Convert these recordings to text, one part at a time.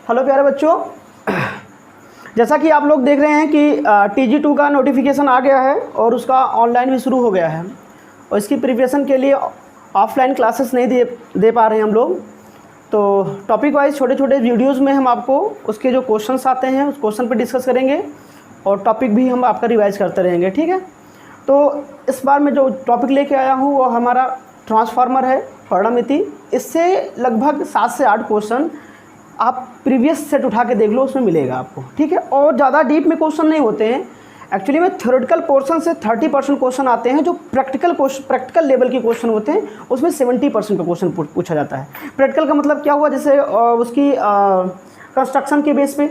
Hello प्यारे बच्चों, जैसा कि आप लोग देख रहे हैं कि TG2 का नोटिफिकेशन आ गया है और उसका ऑनलाइन भी शुरू हो गया है और इसकी प्रिपरेशन के लिए ऑफलाइन क्लासेस नहीं दे पा रहे हैं हम लोग। तो टॉपिक वाइज छोटे छोटे वीडियोस में हम आपको उसके जो क्वेश्चंस आते हैं उस क्वेश्चन पर डिस्कस करेंगे और टॉपिक भी हम आपका रिवाइज करते रहेंगे, ठीक है। तो इस बार मैं जो टॉपिक लेके आया हूँ वो हमारा ट्रांसफार्मर है, परिणामिति। इससे लगभग 7 से 8 क्वेश्चन आप प्रीवियस सेट उठा के देख लो, उसमें मिलेगा आपको, ठीक है। और ज़्यादा डीप में क्वेश्चन नहीं होते हैं एक्चुअली में। थ्योरेटिकल पोर्शन से 30% क्वेश्चन आते हैं, जो प्रैक्टिकल लेवल के क्वेश्चन होते हैं उसमें 70% का क्वेश्चन पूछा जाता है। प्रैक्टिकल का मतलब क्या हुआ, जैसे उसकी कंस्ट्रक्शन के बेस पे,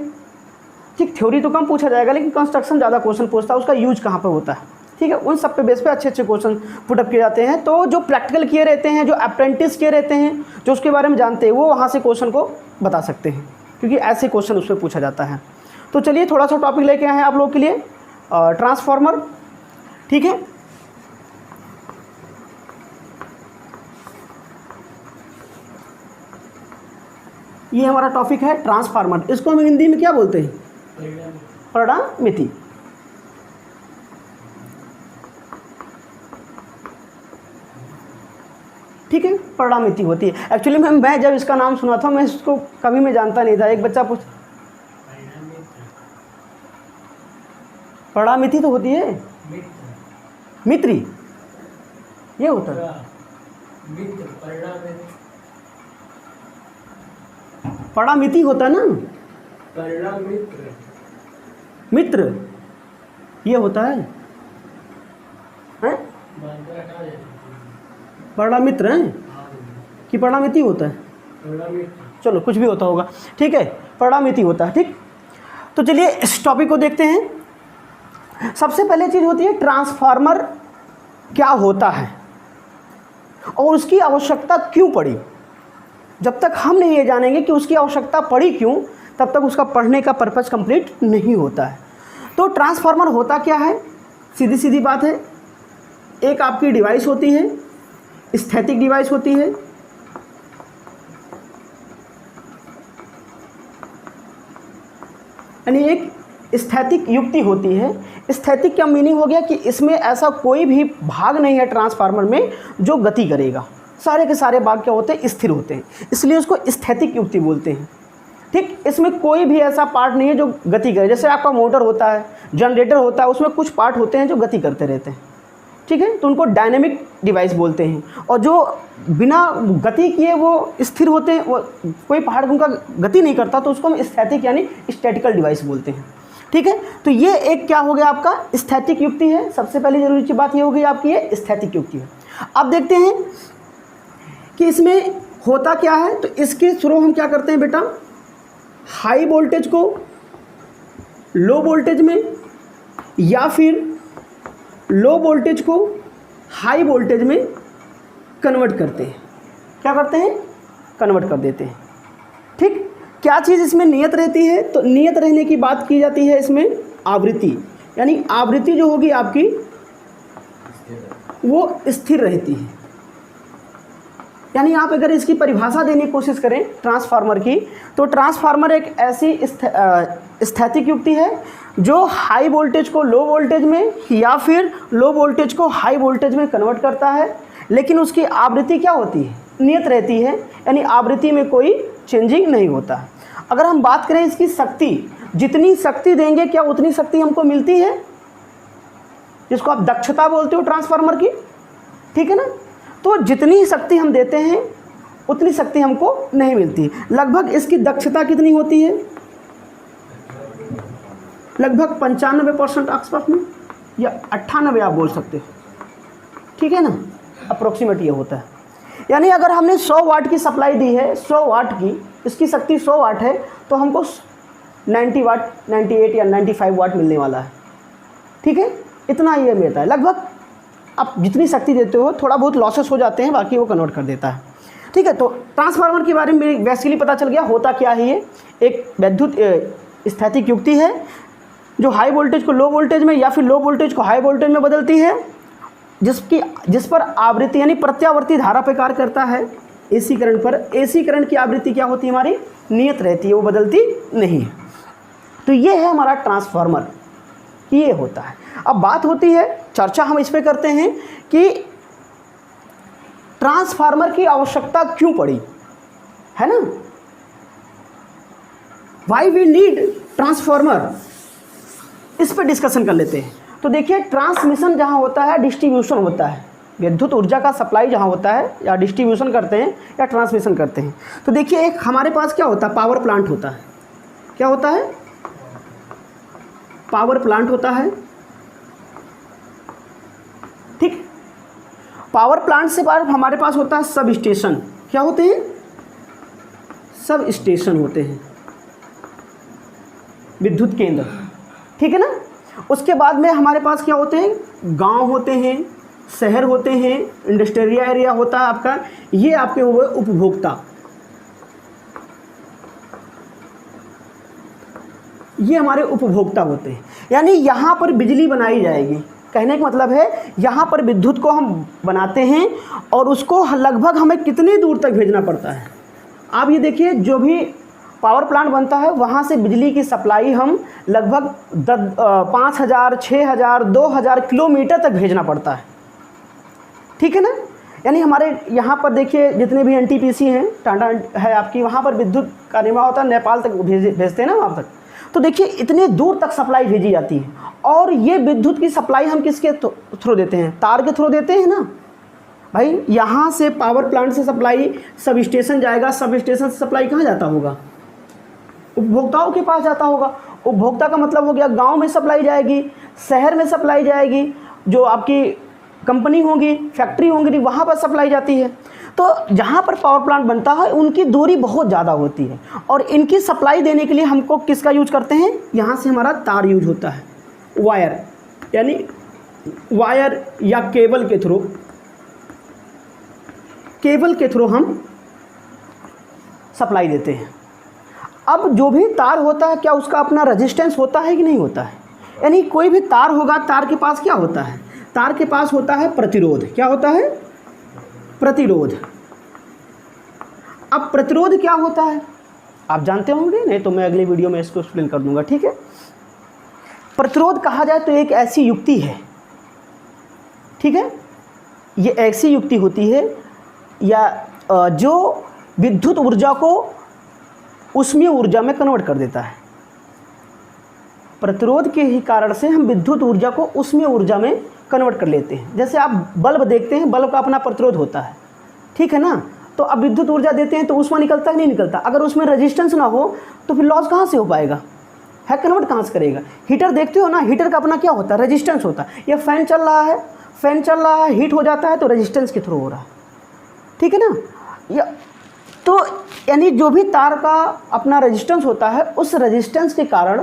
ठीक। थ्योरी तो कम पूछा जाएगा लेकिन कंस्ट्रक्शन ज़्यादा क्वेश्चन पूछता है, उसका यूज कहाँ पर होता है, ठीक है। उन सब पे बेस पे अच्छे अच्छे क्वेश्चन पुटअप किए जाते हैं। तो जो प्रैक्टिकल किए रहते हैं, जो अप्रेंटिस किए रहते हैं, जो उसके बारे में जानते हैं, वो वहाँ से क्वेश्चन को बता सकते हैं, क्योंकि ऐसे क्वेश्चन उसमें पूछा जाता है। तो चलिए थोड़ा सा टॉपिक लेके आए हैं आप लोगों के लिए, ट्रांसफार्मर, ठीक है। ये हमारा टॉपिक है ट्रांसफार्मर। इसको हम हिंदी में क्या बोलते हैं? परिणामिति। ठीक है, परिणामिति होती है। एक्चुअली मैं जब इसका नाम सुना था मैं इसको कभी मैं जानता नहीं था। एक बच्चा पूछ, परिणामिति तो होती है मित्री, ये होता है परिणामिति होता है ना, मित्र ये होता है, परिणामित्र है कि परिणामिति होता है? चलो कुछ भी होता होगा, ठीक है, परिणामिति होता है, ठीक। तो चलिए इस टॉपिक को देखते हैं। सबसे पहले चीज़ होती है ट्रांसफार्मर क्या होता है और उसकी आवश्यकता क्यों पड़ी। जब तक हम नहीं ये जानेंगे कि उसकी आवश्यकता पड़ी क्यों, तब तक उसका पढ़ने का पर्पस कंप्लीट नहीं होता है। तो ट्रांसफार्मर होता क्या है? सीधी सीधी बात है, एक आपकी डिवाइस होती है, स्थैतिक डिवाइस होती है, यानी एक स्थैतिक युक्ति होती है। स्थैतिक का मीनिंग हो गया कि इसमें ऐसा कोई भी भाग नहीं है ट्रांसफार्मर में जो गति करेगा। सारे के सारे भाग क्या होते हैं? स्थिर होते हैं, इसलिए उसको स्थैतिक युक्ति बोलते हैं, ठीक। इसमें कोई भी ऐसा पार्ट नहीं है जो गति करे। जैसे आपका मोटर होता है, जनरेटर होता है, उसमें कुछ पार्ट होते हैं जो गति करते रहते हैं, ठीक है, तो उनको डायनेमिक डिवाइस बोलते हैं। और जो बिना गति किए वो स्थिर होते हैं, वो कोई पार्ट उनका गति नहीं करता, तो उसको हम स्थैतिक यानी स्टैटिकल डिवाइस बोलते हैं, ठीक है। तो ये एक क्या हो गया आपका स्थैतिक युक्ति है। सबसे पहली जरूरी की बात ये हो गई आपकी, ये स्थैतिक युक्ति है। अब देखते हैं कि इसमें होता क्या है। तो इसके थ्रू हम क्या करते हैं बेटा, हाई वोल्टेज को लो वोल्टेज में या फिर लो वोल्टेज को हाई वोल्टेज में कन्वर्ट करते हैं। क्या करते हैं? कन्वर्ट कर देते हैं, ठीक। क्या चीज़ इसमें नियत रहती है? तो नियत रहने की बात की जाती है इसमें आवृत्ति, यानी आवृत्ति जो होगी आपकी वो स्थिर रहती है। यानी आप अगर इसकी परिभाषा देने की कोशिश करें ट्रांसफार्मर की, तो ट्रांसफार्मर एक ऐसी स्थैतिक युक्ति है जो हाई वोल्टेज को लो वोल्टेज में या फिर लो वोल्टेज को हाई वोल्टेज में कन्वर्ट करता है, लेकिन उसकी आवृत्ति क्या होती है? नियत रहती है, यानी आवृत्ति में कोई चेंजिंग नहीं होता है। अगर हम बात करें इसकी शक्ति, जितनी शक्ति देंगे क्या उतनी शक्ति हमको मिलती है, जिसको आप दक्षता बोलते हो ट्रांसफार्मर की, ठीक है ना। तो जितनी शक्ति हम देते हैं उतनी शक्ति हमको नहीं मिलती। लगभग इसकी दक्षता कितनी होती है? लगभग 95% आसपास में, या 98 आप बोल सकते हो, ठीक है ना, अप्रोक्सीमेट ये होता है। यानी अगर हमने 100 वाट की सप्लाई दी है, 100 वाट की, इसकी शक्ति 100 वाट है, तो हमको 90 वाट, 98 या 95 वाट मिलने वाला है, ठीक है। इतना ये मिलता है लगभग। आप जितनी शक्ति देते हो थोड़ा बहुत लॉसेस हो जाते हैं, बाकी वो कन्वर्ट कर देता है, ठीक है। तो ट्रांसफार्मर के बारे में बेसिकली पता चल गया होता क्या है। ये एक वैद्युत स्थैतिक युक्ति है जो हाई वोल्टेज को लो वोल्टेज में या फिर लो वोल्टेज को हाई वोल्टेज में बदलती है, जिस पर आवृत्ति यानी प्रत्यावर्ती धारा पे कार्य करता है, AC करंट पर AC करंट की आवृत्ति क्या होती है हमारी, नियत रहती है, वो बदलती नहीं है। तो ये है हमारा ट्रांसफार्मर, ये होता है। अब बात होती है, चर्चा हम इस पे करते हैं कि ट्रांसफार्मर की आवश्यकता क्यों पड़ी, है ना, वाई वी नीड ट्रांसफार्मर, इस पे डिस्कशन कर लेते हैं। तो देखिए, ट्रांसमिशन जहाँ होता है, डिस्ट्रीब्यूशन होता है, विद्युत ऊर्जा का सप्लाई जहाँ होता है, या डिस्ट्रीब्यूशन करते हैं या ट्रांसमिशन करते हैं। तो देखिए, एक हमारे पास क्या होता है, पावर प्लांट होता है। क्या होता है, पावर प्लांट होता है, ठीक। पावर प्लांट से बाद हमारे पास होता है सब स्टेशन। क्या होते हैं, सब स्टेशन होते हैं, विद्युत केंद्र, ठीक है ना। उसके बाद में हमारे पास क्या होते हैं, गांव होते हैं, शहर होते हैं, इंडस्ट्रियल एरिया होता है आपका, ये आपके हुए उपभोक्ता, ये हमारे उपभोक्ता होते हैं। यानी यहाँ पर बिजली बनाई जाएगी, कहने का मतलब है यहाँ पर विद्युत को हम बनाते हैं और उसको लगभग हमें कितनी दूर तक भेजना पड़ता है। आप ये देखिए, जो भी पावर प्लांट बनता है वहाँ से बिजली की सप्लाई हम लगभग 5000, 6000, 2000 किलोमीटर तक भेजना पड़ता है, ठीक है ना। यानी हमारे यहाँ पर देखिए, जितने भी NTPC हैं, टाटा है आपकी, वहाँ पर विद्युत का निर्माण होता है, नेपाल तक भेजते हैं ना वहाँ तक। तो देखिए, इतने दूर तक सप्लाई भेजी जाती है। और ये विद्युत की सप्लाई हम किसके थ्रू देते हैं, तार के थ्रू देते हैं ना भाई। यहाँ से पावर प्लांट से सप्लाई सब स्टेशन जाएगा, सब स्टेशन से सप्लाई कहाँ जाता होगा, उपभोक्ताओं के पास जाता होगा। उपभोक्ता का मतलब हो गया, गांव में सप्लाई जाएगी, शहर में सप्लाई जाएगी, जो आपकी कंपनी होगी, फैक्ट्री होंगी, वहाँ पर सप्लाई जाती है। तो जहाँ पर पावर प्लांट बनता है उनकी दूरी बहुत ज़्यादा होती है, और इनकी सप्लाई देने के लिए हमको किसका यूज करते हैं, यहाँ से हमारा तार यूज होता है, वायर, यानी वायर या केबल के थ्रू हम सप्लाई देते हैं। अब जो भी तार होता है, क्या उसका अपना रेजिस्टेंस होता है कि नहीं होता है। यानी कोई भी तार होगा, तार के पास क्या होता है, तार के पास होता है प्रतिरोध। क्या होता है, प्रतिरोध। अब प्रतिरोध क्या होता है आप जानते होंगे, नहीं तो मैं अगली वीडियो में इसको एक्सप्लेन कर दूंगा, ठीक है। प्रतिरोध कहा जाए तो एक ऐसी युक्ति है, ठीक है, ये ऐसी युक्ति होती है या जो विद्युत ऊर्जा को ऊष्मीय ऊर्जा में कन्वर्ट कर देता है। प्रतिरोध के ही कारण से हम विद्युत ऊर्जा को ऊष्मीय ऊर्जा में कन्वर्ट कर लेते हैं। जैसे आप बल्ब देखते हैं, बल्ब का अपना प्रतिरोध होता है, ठीक है ना। तो अब विद्युत ऊर्जा देते हैं तो ऊष्मा निकलता है, नहीं निकलता। अगर उसमें रेजिस्टेंस ना हो तो फिर लॉस कहाँ से हो पाएगा, है कन्वर्ट कहाँ से करेगा। हीटर देखते हो ना, हीटर का अपना क्या होता है, रेजिस्टेंस होता है। ये फैन चल रहा है, हीट हो जाता है तो रेजिस्टेंस के थ्रू हो रहा है, ठीक है ना। तो यानी जो भी तार का अपना रेजिस्टेंस होता है, उस रेजिस्टेंस के कारण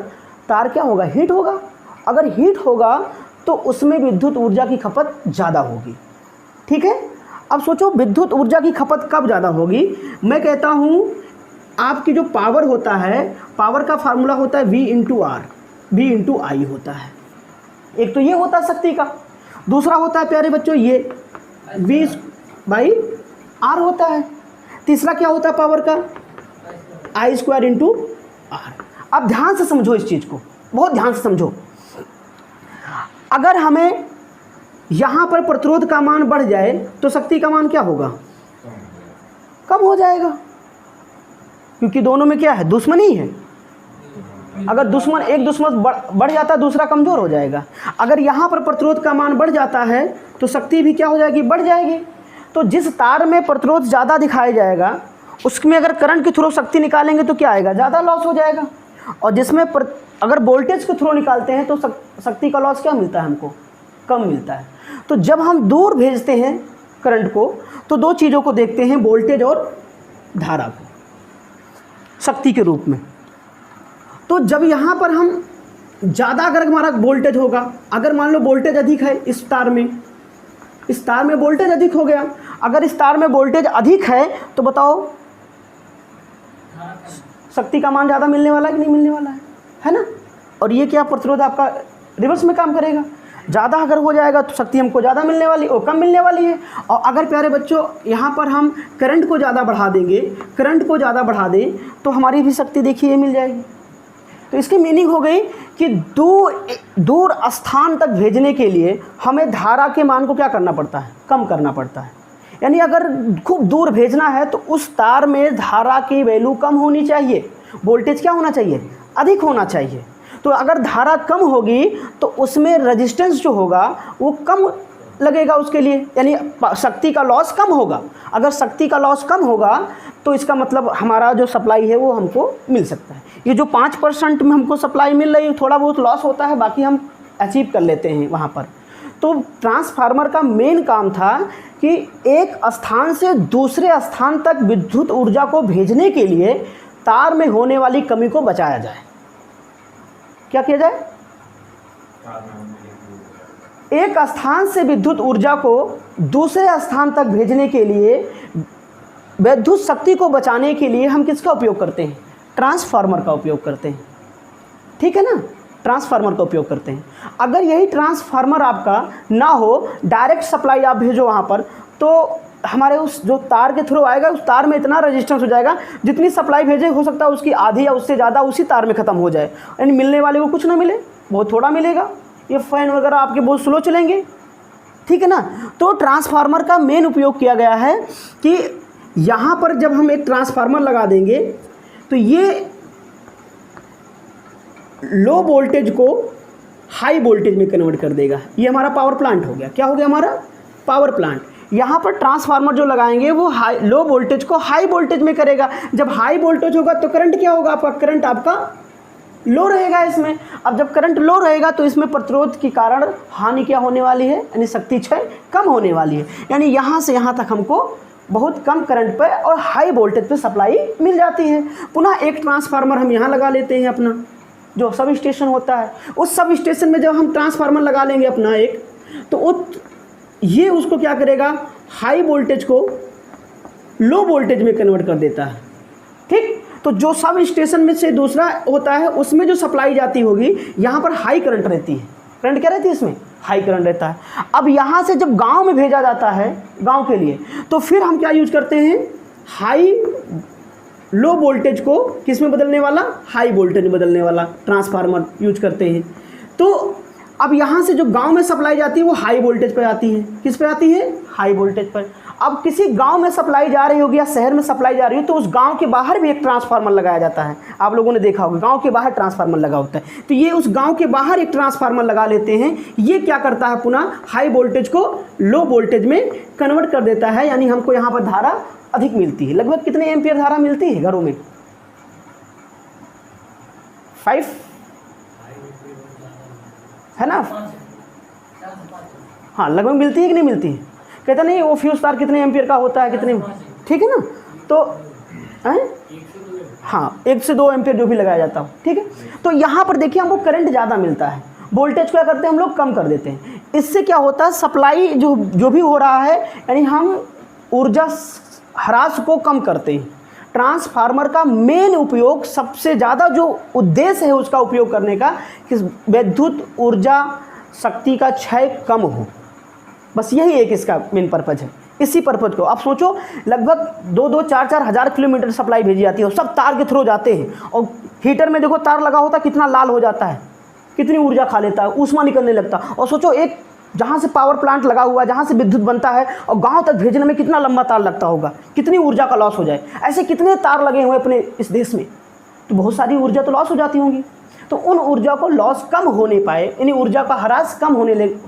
तार क्या होगा, हीट होगा। अगर हीट होगा तो उसमें विद्युत ऊर्जा की खपत ज़्यादा होगी, ठीक है। अब सोचो, विद्युत ऊर्जा की खपत कब ज़्यादा होगी। मैं कहता हूँ, आपकी जो पावर होता है, पावर का फार्मूला होता है V/R, V/I होता है। एक तो ये होता है शक्ति का, दूसरा होता है प्यारे बच्चों ये V/R होता है, तीसरा क्या होता है पावर का, I² R। अब ध्यान से समझो इस चीज़ को, बहुत ध्यान से समझो। अगर हमें यहाँ पर प्रतिरोध का मान बढ़ जाए तो शक्ति का मान क्या होगा, कम हो जाएगा, क्योंकि दोनों में क्या है, दुश्मनी है। अगर एक दुश्मन बढ़ जाता है, दूसरा कमज़ोर हो जाएगा। अगर यहाँ पर प्रतिरोध का मान बढ़ जाता है तो शक्ति भी क्या हो जाएगी, बढ़ जाएगी। तो जिस तार में प्रतिरोध ज़्यादा दिखाया जाएगा, उसमें अगर करंट के थ्रू शक्ति निकालेंगे तो क्या आएगा, ज़्यादा लॉस हो जाएगा। और जिसमें अगर वोल्टेज के थ्रू निकालते हैं तो शक्ति का लॉस क्या मिलता है हमको, कम मिलता है। तो जब हम दूर भेजते हैं करंट को तो दो चीज़ों को देखते हैं, वोल्टेज और धारा को, शक्ति के रूप में। तो जब यहाँ पर हम ज़्यादा, अगर हमारा वोल्टेज होगा, अगर मान लो वोल्टेज अधिक है इस तार में वोल्टेज अधिक हो गया, अगर इस तार में वोल्टेज अधिक है तो बताओ शक्ति का मान ज़्यादा मिलने वाला है कि नहीं मिलने वाला है ना। और ये क्या, प्रतिरोध आपका रिवर्स में काम करेगा। ज़्यादा अगर हो जाएगा तो शक्ति हमको ज़्यादा मिलने वाली और कम मिलने वाली है। और अगर प्यारे बच्चों यहाँ पर हम करंट को ज़्यादा बढ़ा देंगे, करंट को ज़्यादा बढ़ा दें तो हमारी भी शक्ति देखिए मिल जाएगी। तो इसकी मीनिंग हो गई कि दूर स्थान तक भेजने के लिए हमें धारा के मान को क्या करना पड़ता है, कम करना पड़ता है। यानी अगर खूब दूर भेजना है तो उस तार में धारा की वैल्यू कम होनी चाहिए, वोल्टेज क्या होना चाहिए, अधिक होना चाहिए। तो अगर धारा कम होगी तो उसमें रेजिस्टेंस जो होगा वो कम लगेगा उसके लिए, यानी शक्ति का लॉस कम होगा। अगर शक्ति का लॉस कम होगा तो इसका मतलब हमारा जो सप्लाई है वो हमको मिल सकता है। ये जो 5% में हमको सप्लाई मिल रही है, थोड़ा बहुत लॉस होता है, बाकी हम अचीव कर लेते हैं वहाँ पर। तो ट्रांसफार्मर का मेन काम था कि एक स्थान से दूसरे स्थान तक विद्युत ऊर्जा को भेजने के लिए तार में होने वाली कमी को बचाया जाए। क्या किया जाए, एक स्थान से विद्युत ऊर्जा को दूसरे स्थान तक भेजने के लिए विद्युत शक्ति को बचाने के लिए हम किसका उपयोग करते हैं, ट्रांसफार्मर का उपयोग करते हैं। ठीक है ना, ट्रांसफार्मर का उपयोग करते हैं। अगर यही ट्रांसफार्मर आपका ना हो, डायरेक्ट सप्लाई आप भेजो वहाँ पर, तो हमारे उस जो तार के थ्रू आएगा उस तार में इतना रेजिस्टेंस हो जाएगा, जितनी सप्लाई भेजे हो सकता है उसकी आधी या उससे ज़्यादा उसी तार में ख़त्म हो जाए, यानी मिलने वाले को कुछ ना मिले, बहुत थोड़ा मिलेगा। ये फ़ैन वगैरह आपके बहुत स्लो चलेंगे। ठीक है ना। तो ट्रांसफार्मर का मेन उपयोग किया गया है कि यहाँ पर जब हम एक ट्रांसफार्मर लगा देंगे तो ये लो वोल्टेज को हाई वोल्टेज में कन्वर्ट कर देगा। ये हमारा पावर प्लांट हो गया। क्या हो गया हमारा, पावर प्लांट। यहाँ पर ट्रांसफार्मर जो लगाएंगे वो लो वोल्टेज को हाई वोल्टेज में करेगा। जब हाई वोल्टेज होगा तो करंट क्या होगा आपका, करंट आपका लो रहेगा इसमें। अब जब करंट लो रहेगा तो इसमें प्रतिरोध के कारण हानि क्या होने वाली है, यानी शक्ति क्षय कम होने वाली है। यानी यहाँ से यहाँ तक हमको बहुत कम करंट पर और हाई वोल्टेज पे सप्लाई मिल जाती है। पुनः एक ट्रांसफार्मर हम यहाँ लगा लेते हैं अपना, जो सब स्टेशन होता है, उस सब स्टेशन में जब हम ट्रांसफार्मर लगा लेंगे अपना एक, तो ये उसको क्या करेगा, हाई वोल्टेज को लो वोल्टेज में कन्वर्ट कर देता है। ठीक। तो जो सब स्टेशन में से दूसरा होता है उसमें जो सप्लाई जाती होगी, यहाँ पर हाई करंट रहती है। करंट क्या रहती है इसमें, हाई करंट रहता है। अब यहाँ से जब गांव में भेजा जाता है, गांव के लिए, तो फिर हम क्या यूज करते हैं, हाई लो वोल्टेज को किस में बदलने वाला, हाई वोल्टेज में बदलने वाला ट्रांसफार्मर यूज करते हैं। तो अब यहाँ से जो गांव में सप्लाई जाती है वो हाई वोल्टेज पर आती है। किस पे आती है, हाई वोल्टेज पर। अब किसी गांव में सप्लाई जा रही होगी या शहर में सप्लाई जा रही हो तो उस गांव के बाहर भी एक ट्रांसफार्मर लगाया जाता है। आप लोगों ने देखा होगा गांव के बाहर ट्रांसफार्मर लगा होता है। तो ये उस गांव के बाहर एक ट्रांसफार्मर लगा लेते हैं। ये क्या करता है, पुनः हाई वोल्टेज को लो वोल्टेज में कन्वर्ट कर देता है, यानी हमको यहाँ पर धारा अधिक मिलती है। लगभग कितने एम्पियर धारा मिलती है घरों में, 5 है ना, हाँ लगभग मिलती है कि नहीं मिलती है। कहता नहीं वो फ्यूज तार कितने एम्पियर का होता है, कितने, ठीक है ना। तो हाँ 1 से 2 एम्पियर जो भी लगाया जाता हो। ठीक है। तो यहाँ पर देखिए हमको करंट ज़्यादा मिलता है, वोल्टेज क्या करते हैं हम लोग, कम कर देते हैं। इससे क्या होता है, सप्लाई जो भी हो रहा है, यानी हम ऊर्जा ह्रास को कम करते हैं। ट्रांसफार्मर का मेन उपयोग, सबसे ज़्यादा जो उद्देश्य है उसका उपयोग करने का, कि विद्युत ऊर्जा शक्ति का क्षय कम हो, बस यही एक इसका मेन पर्पज़ है। इसी पर्पज़ को आप सोचो, लगभग 2-2, 4-4 हज़ार किलोमीटर सप्लाई भेजी जाती है, सब तार के थ्रू जाते हैं। और हीटर में देखो तार लगा होता है, कितना लाल हो जाता है, कितनी ऊर्जा खा लेता है, ऊष्मा निकलने लगता। और सोचो एक जहाँ से पावर प्लांट लगा हुआ है, जहाँ से विद्युत बनता है, और गांव तक भेजने में कितना लंबा तार लगता होगा, कितनी ऊर्जा का लॉस हो जाए। ऐसे कितने तार लगे हुए अपने इस देश में, तो बहुत सारी ऊर्जा तो लॉस हो जाती होंगी। तो उन ऊर्जा को लॉस कम होने पाए, यानी ऊर्जा का ह्रास कम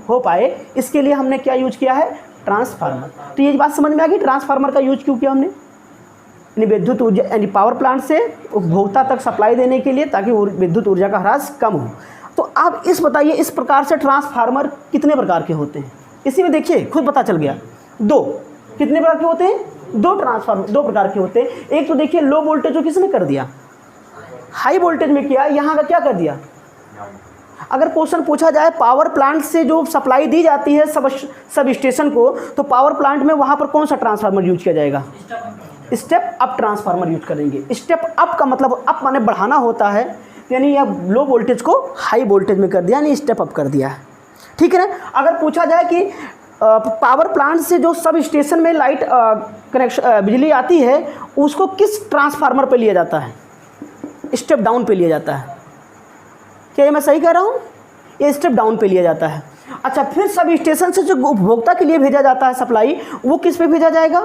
हो पाए, इसके लिए हमने क्या यूज किया है, ट्रांसफार्मर। तो ये बात समझ में आ गई, ट्रांसफार्मर का यूज क्यों किया हमने, यानी विद्युत ऊर्जा, यानी पावर प्लांट से उपभोक्ता तक सप्लाई देने के लिए, ताकि विद्युत ऊर्जा का ह्रास कम हो। तो आप बताइए, इस प्रकार से ट्रांसफार्मर कितने प्रकार के होते हैं, इसी में देखिए खुद पता चल गया। 2 कितने प्रकार के होते हैं, 2 ट्रांसफार्मर 2 प्रकार के होते हैं। एक तो देखिए लो वोल्टेज को किसने कर दिया, हाई वोल्टेज में किया, यहाँ का क्या कर दिया। अगर क्वेश्चन पूछा जाए पावर प्लांट से जो सप्लाई दी जाती है सब स्टेशन को, तो पावर प्लांट में वहाँ पर कौन सा ट्रांसफार्मर यूज किया जाएगा, स्टेप अप ट्रांसफार्मर यूज करेंगे। स्टेप अप का मतलब अप माने बढ़ाना होता है, यानी यह लो वोल्टेज को हाई वोल्टेज में कर दिया, यानी स्टेप अप कर दिया है। ठीक है ना। अगर पूछा जाए कि पावर प्लांट से जो सब स्टेशन में लाइट कनेक्शन बिजली आती है उसको किस ट्रांसफार्मर पे लिया जाता है? स्टेप डाउन पे लिया जाता है। क्या ये मैं सही कह रहा हूँ? ये स्टेप डाउन पे लिया जाता है। अच्छा, फिर सब स्टेशन से जो उपभोक्ता के लिए भेजा जाता है सप्लाई, वो किस पे भेजा जाएगा?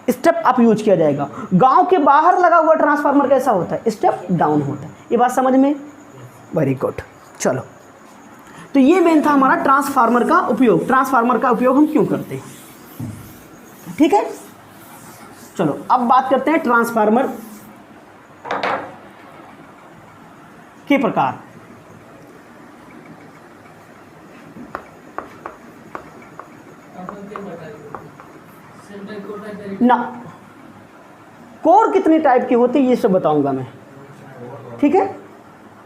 स्टेप अप यूज किया जाएगा। गांव के बाहर लगा हुआ ट्रांसफार्मर कैसा होता है? स्टेप डाउन होता है। ये बात समझ में? Very good. चलो, तो ये मेन था हमारा ट्रांसफार्मर का उपयोग। ट्रांसफार्मर का उपयोग हम क्यों करते हैं, ठीक है। चलो अब बात करते हैं ट्रांसफार्मर के प्रकार। ना, कोर कितने टाइप की होती है ये सब बताऊंगा मैं, ठीक है।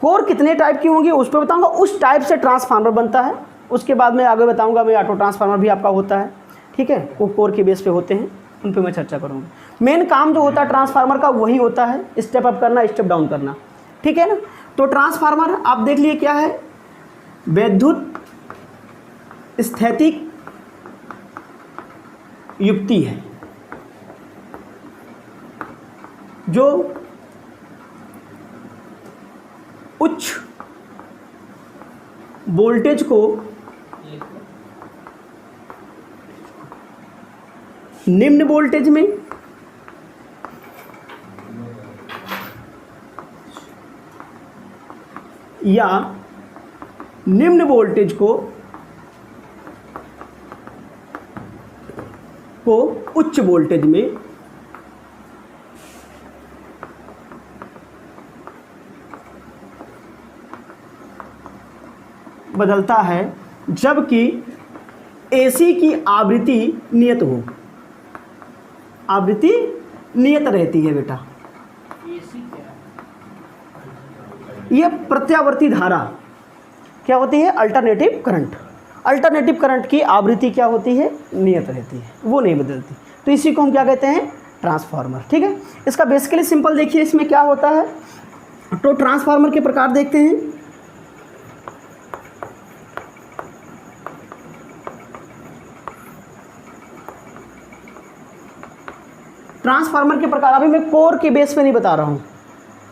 कोर कितने टाइप की होंगी उस पर बताऊंगा, उस टाइप से ट्रांसफार्मर बनता है। उसके बाद में आगे बताऊंगा मैं ऑटो ट्रांसफार्मर भी आपका होता है, ठीक है। वो कोर के बेस पे होते हैं, उन पे मैं चर्चा करूंगा। मेन काम जो होता है ट्रांसफार्मर का वही होता है स्टेप अप करना, स्टेप डाउन करना, ठीक है ना। तो ट्रांसफार्मर आप देख लिए क्या है? वैद्युत स्थैतिक युक्ति है जो उच्च वोल्टेज को निम्न वोल्टेज में या निम्न वोल्टेज को उच्च वोल्टेज में बदलता है, जबकि एसी की आवृत्ति नियत हो। आवृत्ति नियत रहती है बेटा। ये प्रत्यावर्ती धारा क्या होती है? Alternative current. अल्टरनेटिव करंट की आवृत्ति क्या होती है? नियत रहती है, वो नहीं बदलती। तो इसी को हम क्या कहते हैं? ट्रांसफार्मर, ठीक है। इसका बेसिकली सिंपल देखिए इसमें क्या होता है। तो ट्रांसफार्मर के प्रकार देखते हैं। ट्रांसफार्मर के प्रकार अभी मैं कोर के बेस पे नहीं बता रहा हूँ,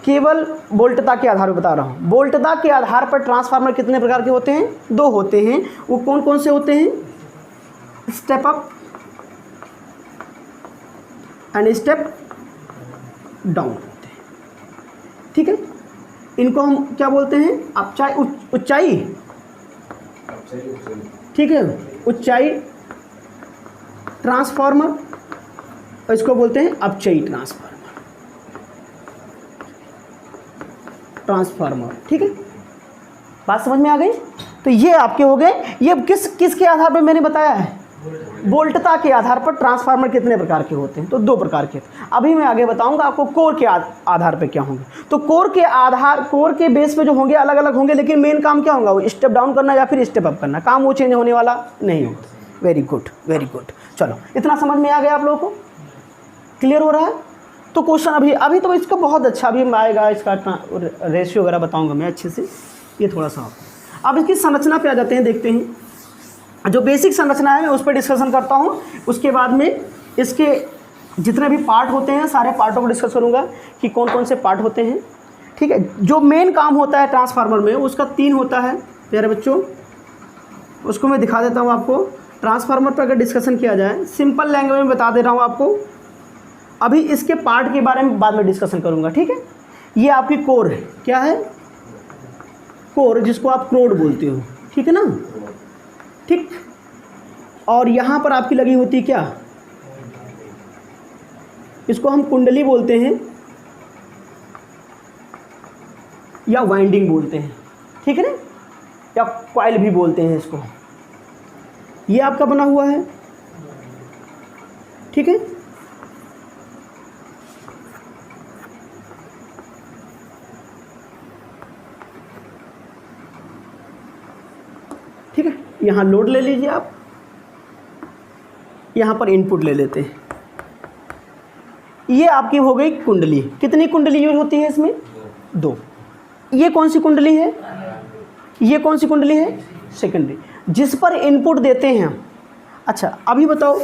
केवल वोल्टता के आधार पर बता रहा हूँ। वोल्टता के आधार पर ट्रांसफार्मर कितने प्रकार के होते हैं? 2 होते हैं। वो कौन कौन से होते हैं? Step up and step down होते हैं, ठीक है। इनको हम क्या बोलते हैं? ऊंचाई, ठीक है, ऊंचाई ट्रांसफार्मर, और इसको बोलते हैं अपचयी ट्रांसफार्मर, ठीक है। बात समझ में आ गई? तो ये आपके हो गए। ये किसके आधार पर मैंने बताया है? वोल्टता के आधार पर ट्रांसफार्मर कितने प्रकार के होते हैं? तो 2 प्रकार के। अभी मैं आगे बताऊंगा आपको कोर के आधार पर क्या होंगे। तो कोर के बेस पे जो होंगे अलग अलग होंगे, लेकिन मेन काम क्या होगा? वो स्टेप डाउन करना या फिर स्टेप अप करना। काम वो चेंज होने वाला नहीं होता। Very good, very good. चलो, इतना समझ में आ गया आप लोगों को? क्लियर हो रहा है? तो क्वेश्चन अभी तो इसका बहुत अच्छा अभी आएगा, इसका रेशियो वगैरह बताऊंगा मैं अच्छे से। ये थोड़ा सा अब इसकी संरचना पे आ जाते हैं, देखते हैं। जो बेसिक संरचना है मैं उस पर डिस्कशन करता हूँ। उसके बाद में इसके जितने भी पार्ट होते हैं सारे पार्टों को डिस्कस करूँगा कि कौन कौन से पार्ट होते हैं, ठीक है। जो मेन काम होता है ट्रांसफार्मर में उसका 3 होता है प्यारे बच्चों। उसको मैं दिखा देता हूँ आपको। ट्रांसफार्मर पर अगर डिस्कशन किया जाए, सिंपल लैंग्वेज में बता दे रहा हूँ आपको। अभी इसके पार्ट के बारे में बाद में डिस्कशन करूंगा, ठीक है। ये आपकी कोर है। क्या है? कोर, जिसको आप क्रोड बोलते हो, ठीक है ना, ठीक। और यहाँ पर आपकी लगी होती क्या? इसको हम कुंडली बोलते हैं या वाइंडिंग बोलते हैं, ठीक है ना, या कॉइल भी बोलते हैं इसको। ये आपका बना हुआ है, ठीक है। ठीक है, यहाँ लोड ले लीजिए आप, यहाँ पर इनपुट ले लेते हैं। ये आपकी हो गई कुंडली। कितनी कुंडली यूज होती है इसमें? 2। ये कौन सी कुंडली है? ये कौन सी कुंडली है? सेकेंडरी। जिस पर इनपुट देते हैं। अच्छा अभी बताओ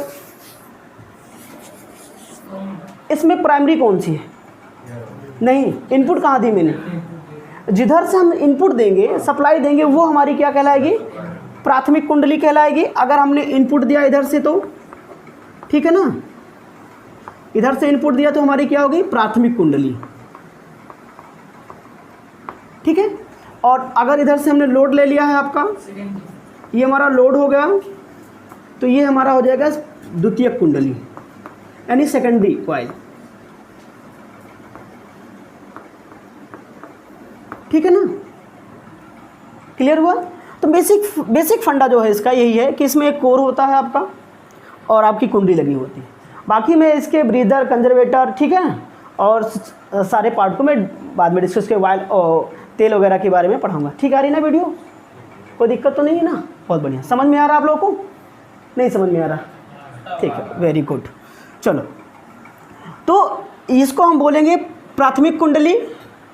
इसमें प्राइमरी कौन सी है? नहीं, इनपुट कहाँ दी मैंने? जिधर से हम इनपुट देंगे, सप्लाई देंगे, वो हमारी क्या कहलाएगी? प्राथमिक कुंडली कहलाएगी। अगर हमने इनपुट दिया इधर से तो ठीक है ना, इधर से इनपुट दिया तो हमारी क्या होगी? प्राथमिक कुंडली। ठीक है। और अगर इधर से हमने लोड ले लिया है आपका, ये हमारा लोड हो गया, तो ये हमारा हो जाएगा द्वितीयक कुंडली यानी सेकेंडरी कॉइल। ठीक है ना, क्लियर हुआ? तो बेसिक फंडा जो है इसका यही है कि इसमें एक कोर होता है आपका और आपकी कुंडली लगी होती है। बाकी मैं इसके ब्रीदर, कंजर्वेटर, ठीक है, और सारे पार्ट को मैं बाद में डिस्कस के वाइल और तेल वगैरह के बारे में पढ़ाऊंगा। ठीक आ रही ना वीडियो? कोई दिक्कत तो नहीं है ना? बहुत बढ़िया। समझ में आ रहा आप लोगों को? नहीं समझ में आ रहा? ठीक है, वेरी गुड। चलो, तो इसको हम बोलेंगे प्राथमिक कुंडली,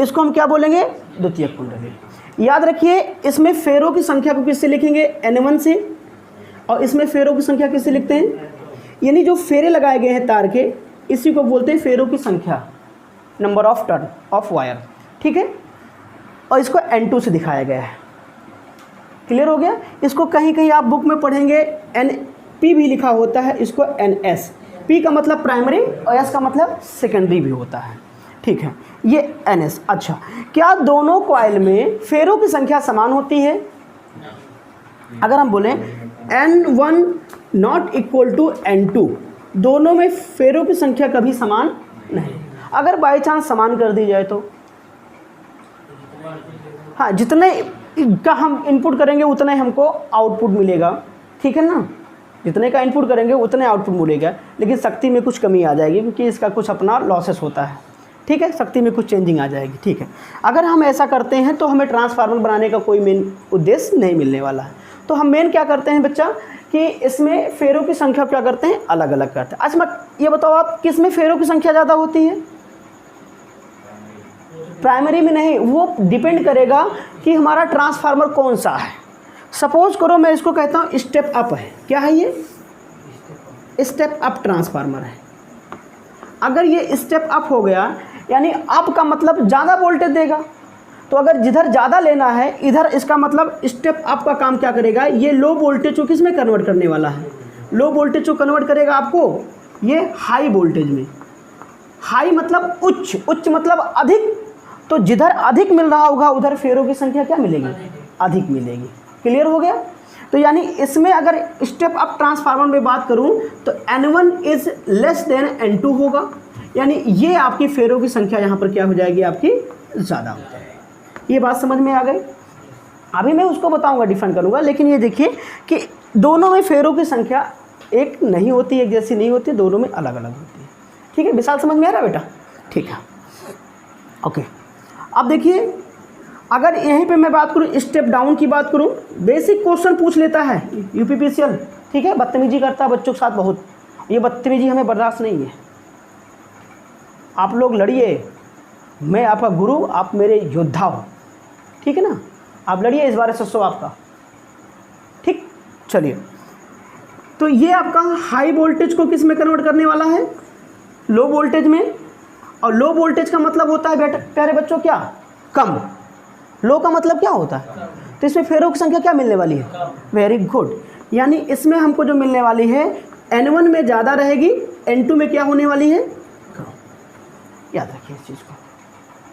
इसको हम क्या बोलेंगे? द्वितीयक कुंडली। याद रखिए इसमें फेरों की संख्या को किससे लिखेंगे? N1 से। और इसमें फेरों की संख्या किससे लिखते हैं? यानी जो फेरे लगाए गए हैं तार के, इसी को बोलते हैं फेरों की संख्या, number of turn off wire. ठीक है। और इसको N2 से दिखाया गया है। क्लियर हो गया? इसको कहीं कहीं आप बुक में पढ़ेंगे NP भी लिखा होता है, इसको NS। P का मतलब प्राइमरी और S का मतलब सेकेंडरी भी होता है। ठीक है, ये NS। अच्छा, क्या दोनों कॉइल में फेरों की संख्या समान होती है? अगर हम बोलें N1 not equal to N2, दोनों में फेरों की संख्या कभी समान नहीं। अगर बाई चांस समान कर दी जाए तो हाँ, जितने का हम इनपुट करेंगे उतने हमको आउटपुट मिलेगा। ठीक है ना, जितने का इनपुट करेंगे उतने आउटपुट मिलेगा, लेकिन शक्ति में कुछ कमी आ जाएगी क्योंकि इसका कुछ अपना लॉसेस होता है। ठीक है, शक्ति में कुछ चेंजिंग आ जाएगी। ठीक है, अगर हम ऐसा करते हैं तो हमें ट्रांसफार्मर बनाने का कोई मेन उद्देश्य नहीं मिलने वाला है। तो हम मेन क्या करते हैं बच्चा कि इसमें फेरों की संख्या क्या करते हैं? अलग अलग करते हैं। अच्छा ये बताओ आप, किस में फेरों की संख्या ज़्यादा होती है? प्राइमरी में नहीं, वो डिपेंड करेगा कि हमारा ट्रांसफार्मर कौन सा है। सपोज करो मैं इसको कहता हूँ स्टेप अप है। क्या है ये? स्टेप अप ट्रांसफार्मर है। अगर ये स्टेप अप हो गया यानी अप का मतलब ज़्यादा वोल्टेज देगा, तो अगर जिधर ज़्यादा लेना है इधर इसका मतलब स्टेप अप का काम क्या करेगा? ये लो वोल्टेज को किस में कन्वर्ट करने वाला है? लो वोल्टेज को कन्वर्ट करेगा आपको ये हाई वोल्टेज में। हाई मतलब उच्च, उच्च मतलब अधिक। तो जिधर अधिक मिल रहा होगा उधर फेरों की संख्या क्या मिलेगी? अधिक मिलेगी। क्लियर हो गया? तो यानी इसमें अगर स्टेप अप ट्रांसफार्मर में बात करूं तो N1 is less than N2 होगा, यानी ये आपकी फेरों की संख्या यहाँ पर क्या हो जाएगी? आपकी ज़्यादा हो जाएगी। ये बात समझ में आ गई? अभी मैं उसको बताऊंगा, डिफाइन करूंगा, लेकिन ये देखिए कि दोनों में फेरों की संख्या एक नहीं होती, एक जैसी नहीं होती, दोनों में अलग अलग होती है। ठीक है, विशाल समझ में आ रहा है बेटा? ठीक है, ओके। अब देखिए अगर यहीं पे मैं बात करूं, स्टेप डाउन की बात करूं, बेसिक क्वेश्चन पूछ लेता है यूपीपीसीएल। ठीक है, बदतमीजी करता है बच्चों के साथ बहुत, ये बदतमीजी हमें बर्दाश्त नहीं है। आप लोग लड़िए, मैं आपका गुरु, आप मेरे योद्धा हो। ठीक है ना, आप लड़िए, इस बार सस्सो आपका। ठीक, चलिए, तो ये आपका हाई वोल्टेज को किस में कन्वर्ट करने वाला है? लो वोल्टेज में। और लो वोल्टेज का मतलब होता है प्यारे बच्चों क्या? कम। लो का मतलब क्या होता है? तो इसमें फेरों की संख्या क्या मिलने वाली है? Very good. यानी इसमें हमको जो मिलने वाली है N1 में ज़्यादा रहेगी, N2 में क्या होने वाली है? कम। याद रखिए इस चीज़ को।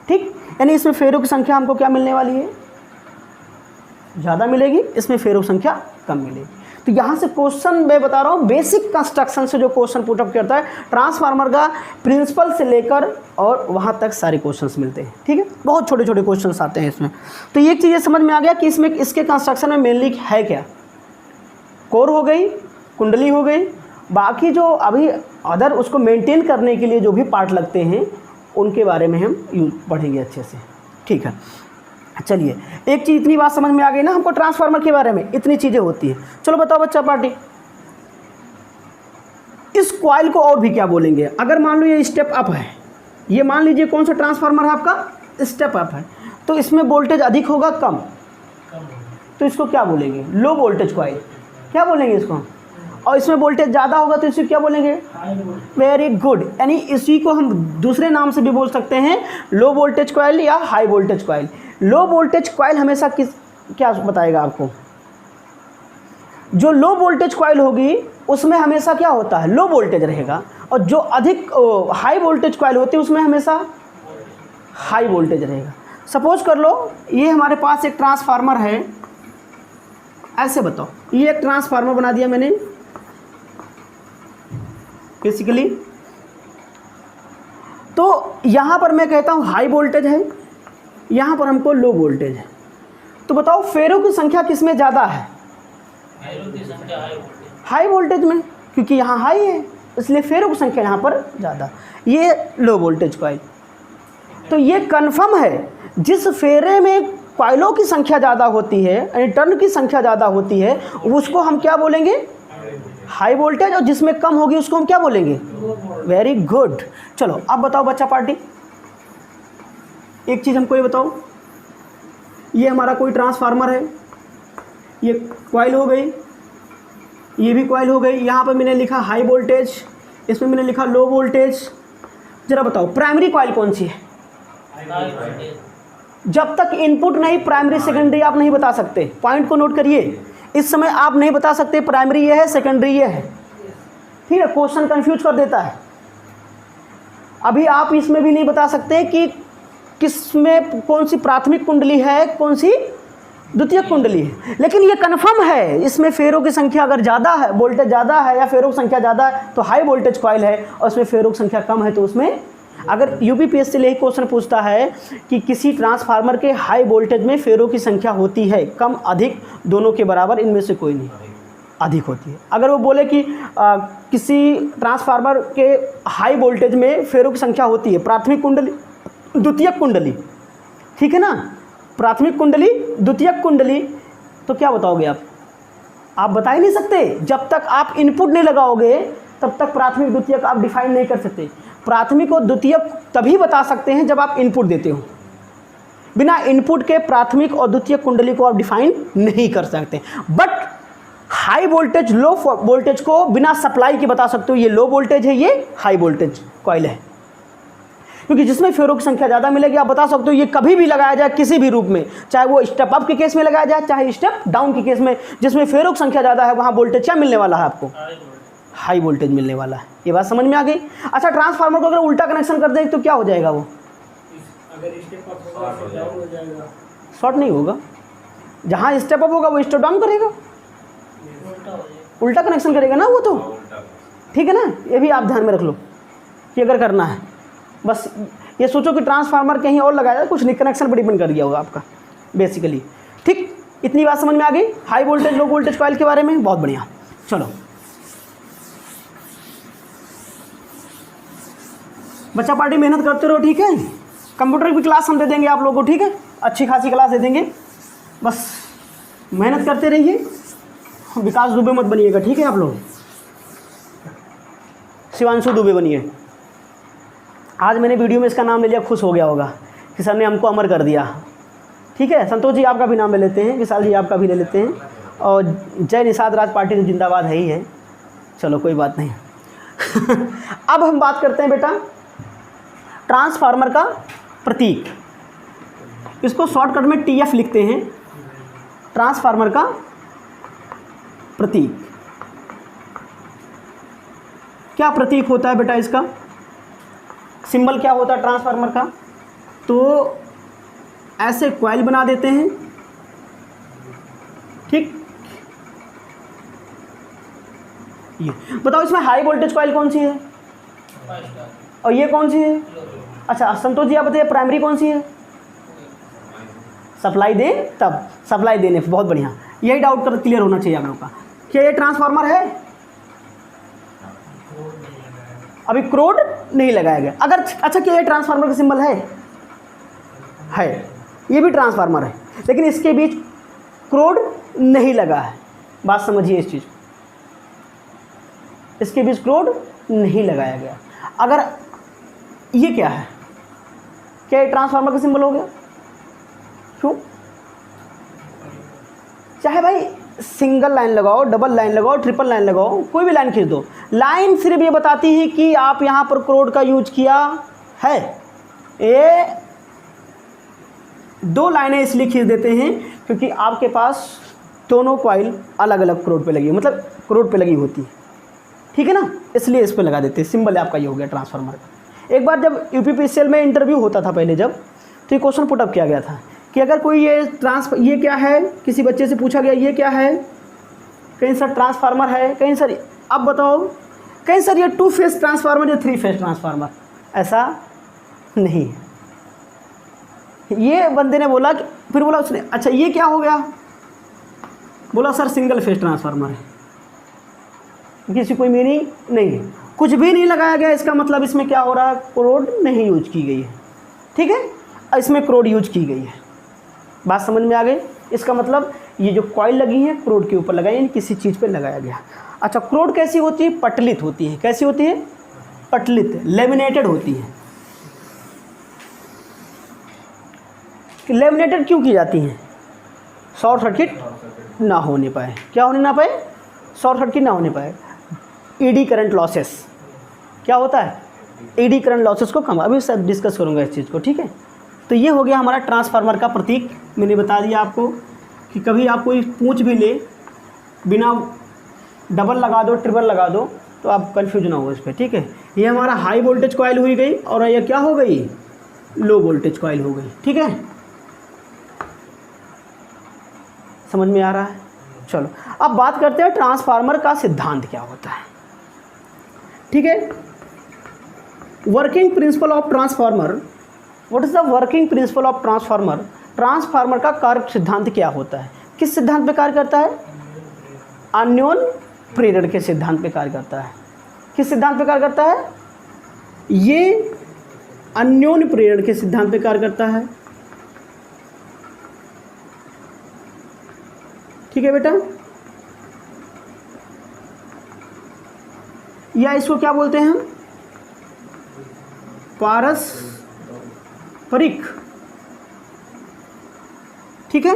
ठीक, यानी इसमें फेरों की संख्या हमको क्या मिलने वाली है? ज़्यादा मिलेगी, इसमें फेरों की संख्या कम मिलेगी। तो यहाँ से क्वेश्चन मैं बता रहा हूँ, बेसिक कंस्ट्रक्शन से जो क्वेश्चन पुटअप करता है ट्रांसफार्मर का, प्रिंसिपल से लेकर और वहाँ तक सारे क्वेश्चंस मिलते हैं। ठीक है, बहुत छोटे छोटे क्वेश्चंस आते हैं इसमें। तो ये चीज़ें समझ में आ गया कि इसमें इसके कंस्ट्रक्शन में मेनली है क्या? कोर हो गई, कुंडली हो गई, बाकी जो अभी अदर उसको मेंटेन करने के लिए जो भी पार्ट लगते हैं उनके बारे में हम पढ़ेंगे अच्छे से। ठीक है, चलिए, एक चीज़, इतनी बात समझ में आ गई ना हमको ट्रांसफार्मर के बारे में, इतनी चीज़ें होती हैं। चलो बताओ बच्चा पार्टी, इस कॉइल को और भी क्या बोलेंगे? अगर मान लो ये स्टेप अप है, ये मान लीजिए कौन सा ट्रांसफार्मर है आपका? स्टेप अप है, तो इसमें वोल्टेज अधिक होगा कम? तो इसको क्या बोलेंगे? Low voltage coil. क्या बोलेंगे इसको? और इसमें वोल्टेज ज़्यादा होगा तो इसको क्या बोलेंगे? Very good. यानी इसी को हम दूसरे नाम से भी बोल सकते हैं, लो वोल्टेज कॉइल या high voltage coil. Low voltage coil हमेशा क्या बताएगा आपको? जो लो वोल्टेज कॉइल होगी उसमें हमेशा क्या होता है? लो वोल्टेज रहेगा। और जो अधिक हाई वोल्टेज कॉइल होती है उसमें हमेशा हाई वोल्टेज रहेगा। सपोज कर लो ये हमारे पास एक ट्रांसफार्मर है, ऐसे बताओ, ये एक ट्रांसफार्मर बना दिया मैंने बेसिकली। तो यहाँ पर मैं कहता हूँ हाई वोल्टेज है, यहाँ पर हमको लो वोल्टेज है। तो बताओ फेरों की संख्या किस में ज़्यादा है? हाई वोल्टेज में, क्योंकि यहाँ हाई है इसलिए फेरों की संख्या यहाँ पर ज़्यादा। ये लो वोल्टेज कॉइल। तो ये कन्फर्म है, जिस फेरे में कॉइलों की संख्या ज़्यादा होती है यानी टर्न की संख्या ज़्यादा होती है उसको हम क्या बोलेंगे? High voltage. और जिसमें कम होगी उसको हम क्या बोलेंगे? Very good. चलो अब बताओ बच्चा पार्टी, एक चीज़ हमको ये बताओ, ये हमारा कोई ट्रांसफार्मर है, ये कॉइल हो गई, ये भी कॉइल हो गई। यहाँ पर मैंने लिखा हाई वोल्टेज, इसमें मैंने लिखा लो वोल्टेज। जरा बताओ प्राइमरी कॉइल कौन सी है? जब तक इनपुट नहीं प्राइमरी सेकेंडरी आप नहीं बता सकते। पॉइंट को नोट करिए, इस समय आप नहीं बता सकते प्राइमरी ये है सेकेंडरी ये है, ठीक है? क्वेश्चन कंफ्यूज कर देता है। अभी आप इसमें भी नहीं बता सकते कि किसमें कौन सी प्राथमिक कुंडली है, कौन सी द्वितीयक कुंडली है। लेकिन ये कन्फर्म है, इसमें फेरों की संख्या अगर ज़्यादा है, वोल्टेज ज़्यादा है या फेरों की संख्या ज़्यादा है तो हाई वोल्टेज कॉइल है, और उसमें फेरों की संख्या कम है तो उसमें, अगर यूपीपीएससी यही क्वेश्चन पूछता है कि किसी ट्रांसफार्मर के हाई वोल्टेज में फेरों की संख्या होती है कम अधिक दोनों के बराबर, इनमें से कोई नहीं, अधिक होती है। अगर वो बोले कि किसी ट्रांसफार्मर के हाई वोल्टेज में फेरों की संख्या होती है प्राथमिक कुंडली द्वितीयक कुंडली, ठीक है ना, प्राथमिक कुंडली द्वितीयक कुंडली, तो क्या बताओगे आप बता ही नहीं सकते। जब तक आप इनपुट नहीं लगाओगे तब तक प्राथमिक द्वितीयक आप डिफाइन नहीं कर सकते। प्राथमिक और द्वितीयक तभी बता सकते हैं जब आप इनपुट देते हो। बिना इनपुट के प्राथमिक और द्वितीयक कुंडली को आप डिफाइन नहीं कर सकते। But high voltage low voltage को बिना सप्लाई के बता सकते हो, ये लो वोल्टेज है, ये हाई वोल्टेज कॉइल है, क्योंकि जिसमें फेरों की संख्या ज़्यादा मिलेगी आप बता सकते हो ये कभी भी लगाया जाए किसी भी रूप में, चाहे वो स्टेप अप के केस में लगाया जाए चाहे स्टेप डाउन के केस में, जिसमें फेरों की संख्या ज़्यादा है वहाँ वोल्टेज क्या मिलने वाला है आपको? हाई वोल्टेज मिलने वाला है। ये बात समझ में आ गई? अच्छा, ट्रांसफार्मर को अगर उल्टा कनेक्शन कर दें तो क्या हो जाएगा? वो शॉर्ट नहीं होगा, जहाँ स्टेप अप होगा वो स्टेप डाउन करेगा, उल्टा कनेक्शन करेगा ना वो तो, ठीक है ना? ये भी आप ध्यान में रख लो कि अगर करना है, बस ये सोचो कि ट्रांसफार्मर कहीं और लगाया जाए, कुछ नहीं, कनेक्शन पर डिपेंड कर दिया होगा आपका बेसिकली। ठीक, इतनी बात समझ में आ गई high voltage low voltage coil के बारे में? बहुत बढ़िया। चलो बच्चा पार्टी मेहनत करते रहो, ठीक है? कंप्यूटर की क्लास हम दे देंगे आप लोगों को, ठीक है? अच्छी खासी क्लास दे देंगे, बस मेहनत करते रहिए, विकास दुबे मत बनिएगा, ठीक है? आप लोग शिवांशु दुबे बनिए। आज मैंने वीडियो में इसका नाम ले लिया, खुश हो गया होगा कि सर ने हमको अमर कर दिया, ठीक है? संतोष जी आपका भी नाम ले लेते हैं, विशाल जी आपका भी ले लेते हैं, और जय निषाद राज पार्टी तो जिंदाबाद है ही है। चलो कोई बात नहीं। अब हम बात करते हैं बेटा ट्रांसफार्मर का प्रतीक, इसको शॉर्टकट में टीएफ लिखते हैं, ट्रांसफार्मर का प्रतीक। क्या प्रतीक होता है बेटा इसका? सिंबल क्या होता है ट्रांसफार्मर का? तो ऐसे कॉइल बना देते हैं, ठीक? ये बताओ इसमें हाई वोल्टेज कॉइल कौन सी है और ये कौन सी है? अच्छा संतोष जी आप बताइए प्राइमरी कौन सी है? सप्लाई दे तब, सप्लाई देने, बहुत बढ़िया, यही डाउट कर क्लियर होना चाहिए आप लोगों का। क्या ये ट्रांसफार्मर है? अभी क्रोड नहीं लगाया गया। अगर अच्छा क्या ये ट्रांसफार्मर का सिंबल है? ये भी ट्रांसफार्मर है, लेकिन इसके बीच क्रोड नहीं लगा है। बात समझिए इस चीज़ को, इसके बीच क्रोड नहीं लगाया गया। अगर ये क्या है? क्या ये ट्रांसफार्मर का सिंबल हो गया? क्यों? चाहे भाई सिंगल लाइन लगाओ, डबल लाइन लगाओ, ट्रिपल लाइन लगाओ, कोई भी लाइन खींच दो, लाइन सिर्फ ये बताती है कि आप यहाँ पर क्रोड का यूज किया है। ये 2 लाइनें इसलिए खींच देते हैं क्योंकि आपके पास दोनों कॉइल अलग अलग क्रोड पे लगी, मतलब क्रोड पे लगी होती है, ठीक है ना, इसलिए इस पे लगा देते हैं। सिंबल आपका ये हो गया ट्रांसफार्मर का। एक बार जब यूपीपीसीएल में इंटरव्यू होता था पहले जब, तो ये क्वेश्चन पुटअप किया गया था कि अगर कोई ये क्या है, किसी बच्चे से पूछा गया ये क्या है, कहीं सर ट्रांसफार्मर है, कहीं सर अब बताओ, कहीं सर ये 2 फेज ट्रांसफार्मर या 3 फेज ट्रांसफार्मर, ऐसा नहीं। ये बंदे ने बोला, फिर बोला उसने अच्छा ये क्या हो गया, बोला सर सिंगल फेज ट्रांसफार्मर है। किसी कोई मीनिंग नहीं है, कुछ भी नहीं लगाया गया, इसका मतलब इसमें क्या हो रहा है, क्रोड नहीं यूज की गई है, ठीक है, इसमें क्रोड यूज की गई है। बात समझ में आ गई? इसका मतलब ये जो कॉइल लगी है क्रोड के ऊपर लगाई, यानी किसी चीज़ पे लगाया गया। अच्छा, क्रोड कैसी होती है, पटलित होती है। कैसी होती है, पटलित, लेमिनेटेड होती है। लेमिनेटेड क्यों की जाती हैं, शॉर्ट सर्किट ना होने पाए, क्या होने ना पाए, शॉर्ट सर्किट ना होने पाए। ईडी करंट लॉसेस क्या होता है, ईडी करंट लॉसेस को कम, अभी सब डिस्कस करूंगा इस चीज़ को, ठीक है। तो ये हो गया हमारा ट्रांसफार्मर का प्रतीक। मैंने बता दिया आपको कि कभी आप कोई पूछ भी ले, बिना डबल लगा दो, ट्रिपल लगा दो, तो आप कन्फ्यूज ना हो इस पर, ठीक है। ये हमारा हाई वोल्टेज कॉइल हुई गई और ये क्या हो गई, लो वोल्टेज कॉइल हो गई, ठीक है। समझ में आ रहा है? चलो अब बात करते हैं ट्रांसफार्मर का सिद्धांत क्या होता है, ठीक है। Working principle of transformer, what is the working principle of transformer. Transformer का कार्य सिद्धांत क्या होता है, किस सिद्धांत पे कार्य करता है, अन्योन प्रेरण के सिद्धांत पे कार्य करता है। किस सिद्धांत पे कार्य करता है, ये अन्योन प्रेरण के सिद्धांत पे कार्य करता है, ठीक है बेटा। या इसको क्या बोलते हैं हम, पारस्परिक, ठीक है,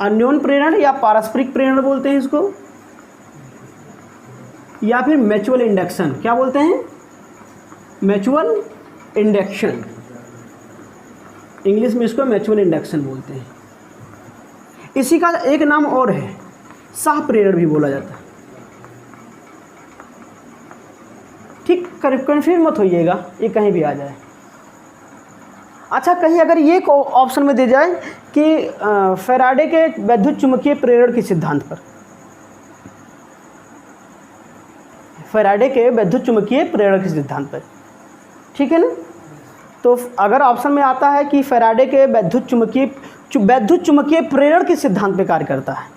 अन्योन प्रेरण या पारस्परिक प्रेरण बोलते हैं इसको, या फिर म्यूचुअल इंडक्शन, क्या बोलते हैं, म्यूचुअल इंडक्शन, इंग्लिश में इसको म्यूचुअल इंडक्शन बोलते हैं। इसी का एक नाम और है, सह प्रेरण भी बोला जाता है, ठीक, कन्फ्यूज मत होइएगा, ये कहीं भी आ जाए। अच्छा, कहीं अगर ये ऑप्शन में दे जाए कि फैराडे के वैद्युत चुंबकीय प्रेरण के सिद्धांत पर, फैराडे के वैद्युत चुंबकीय प्रेरण के सिद्धांत पर, ठीक है ना। तो अगर ऑप्शन में आता है कि फैराडे के वैद्युत चुंबकीय प्रेरण के सिद्धांत पे कार्य करता है,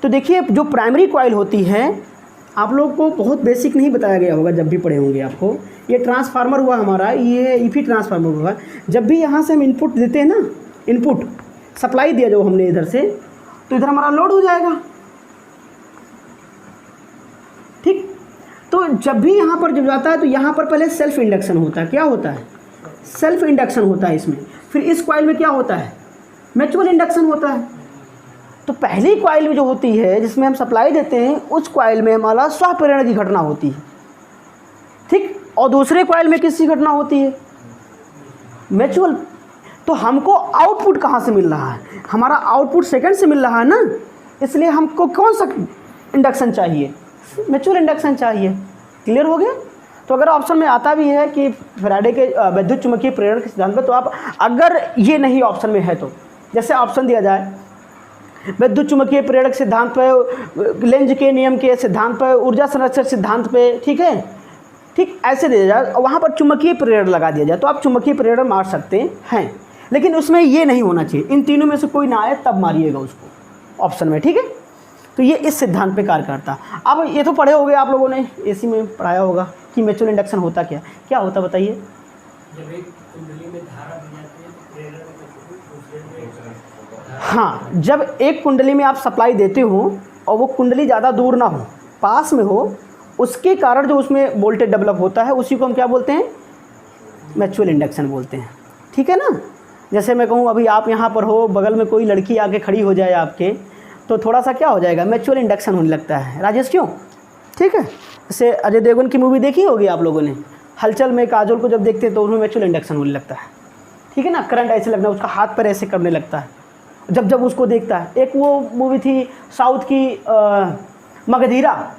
तो देखिए जो प्राइमरी कॉइल होती है, आप लोग को बहुत बेसिक नहीं बताया गया होगा, जब भी पढ़े होंगे आपको, ये ट्रांसफार्मर हुआ हमारा, ये ईपी ट्रांसफार्मर हुआ। जब भी यहाँ से हम इनपुट देते हैं ना, इनपुट सप्लाई दिया जो हमने इधर से, तो इधर हमारा लोड हो जाएगा, ठीक। तो जब भी यहाँ पर जब जाता है तो यहाँ पर पहले सेल्फ इंडक्शन होता है, क्या होता है, सेल्फ इंडक्शन होता है इसमें। फिर इस कॉइल में क्या होता है, म्यूचुअल इंडक्शन होता है। तो पहली कॉइल में जो होती है जिसमें हम सप्लाई देते हैं, उस कॉइल में हमारा स्व प्रेरण की घटना होती है, ठीक। और दूसरे कॉइल में किसकी घटना होती है, म्यूचुअल। तो हमको आउटपुट कहाँ से मिल रहा है, हमारा आउटपुट सेकंड से मिल रहा है ना, इसलिए हमको कौन सा इंडक्शन चाहिए, म्यूचुअल इंडक्शन चाहिए। क्लियर हो गया। तो अगर ऑप्शन में आता भी है कि फैराडे के वैद्युत चुंबकीय प्रेरण के सिद्धांत पर, तो आप अगर ये नहीं ऑप्शन में है तो, जैसे ऑप्शन दिया जाए विद्युत चुंबकीय प्रेरक सिद्धांत पे, लेंज के नियम के सिद्धांत पे, ऊर्जा संरक्षण सिद्धांत पे, ठीक है, ठीक ऐसे दिया जाए, वहाँ पर चुंबकीय प्रेरण लगा दिया जाए, तो आप चुंबकीय प्रेरण मार सकते हैं, लेकिन उसमें ये नहीं होना चाहिए, इन तीनों में से कोई ना आए तब मारिएगा उसको ऑप्शन में, ठीक है। तो ये इस सिद्धांत पे कार्य करता। अब ये तो पढ़े होंगे आप लोगों ने, एसी में पढ़ाया होगा कि म्यूचुअल इंडक्शन होता क्या, क्या होता बताइए। जब एक कुंडली में धारा बन जाती है तो प्रेरण हाँ, जब एक कुंडली में आप सप्लाई देते हो और वो कुंडली ज़्यादा दूर ना हो, पास में हो, उसके कारण जो उसमें वोल्टेज डेवलप होता है, उसी को हम क्या बोलते हैं, म्यूचुअल इंडक्शन बोलते हैं, ठीक है ना। जैसे मैं कहूँ अभी आप यहाँ पर हो, बगल में कोई लड़की आके खड़ी हो जाए आपके, तो थोड़ा सा क्या हो जाएगा, म्यूचुअल इंडक्शन होने लगता है। राजेश क्यों? ठीक है। जैसे अजय देवगन की मूवी देखी होगी आप लोगों ने, हलचल में काजोल को जब देखते हैं तो उन्हें म्यूचुअल इंडक्शन होने लगता है। ठीक है ना, करंट ऐसे लगना, उसका हाथ पैर ऐसे करने लगता है जब जब उसको देखता है। एक वो मूवी थी साउथ की मगधीरा,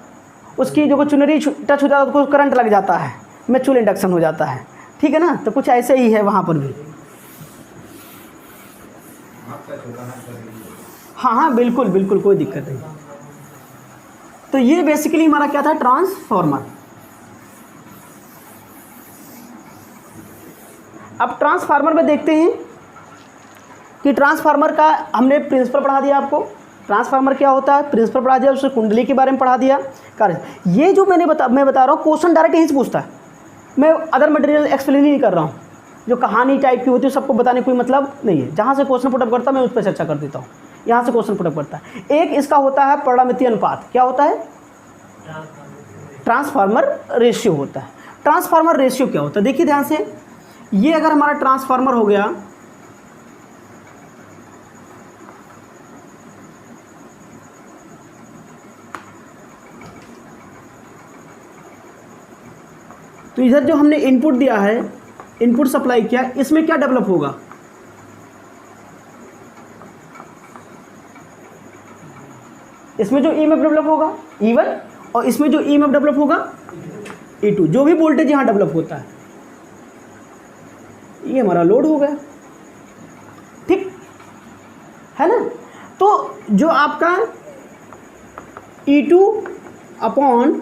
उसकी जो चुनरी टच हो जाता है उसको करंट लग जाता है, म्यूचुअल इंडक्शन हो जाता है। ठीक है ना, तो कुछ ऐसे ही है वहाँ पर भी। हाँ हाँ बिल्कुल बिल्कुल, कोई दिक्कत नहीं। तो ये बेसिकली हमारा क्या था, ट्रांसफॉर्मर। अब ट्रांसफार्मर में देखते हैं कि ट्रांसफार्मर का हमने प्रिंसिपल पढ़ा दिया आपको। ट्रांसफार्मर क्या होता है, प्रिंसिपल पढ़ा दिया, उससे कुंडली के बारे में पढ़ा दिया, कार्य। ये जो मैं बता रहा हूँ क्वेश्चन डायरेक्ट यहीं से पूछता है, मैं अदर मटेरियल एक्सप्लेन ही नहीं कर रहा हूँ। जो कहानी टाइप की होती है सबको बताने कोई मतलब नहीं है। जहाँ से क्वेश्चन पुटअप करता है मैं उस पर चर्चा कर देता हूँ। यहाँ से क्वेश्चन पुटअप करता है। एक इसका होता है परिणामितीय अनुपात। क्या होता है? ट्रांसफार्मर रेशियो होता है। ट्रांसफार्मर रेशियो क्या होता है, देखिए ध्यान से। ये अगर हमारा ट्रांसफार्मर हो गया, तो इधर जो हमने इनपुट दिया है, इनपुट सप्लाई किया, इसमें क्या डेवलप होगा, इसमें जो ईएमएफ डेवलप होगा E1, और इसमें जो ईएमएफ डेवलप होगा E2। जो भी वोल्टेज यहां डेवलप होता है, ये हमारा लोड हो गया। ठीक है ना। तो जो आपका E2 अपॉन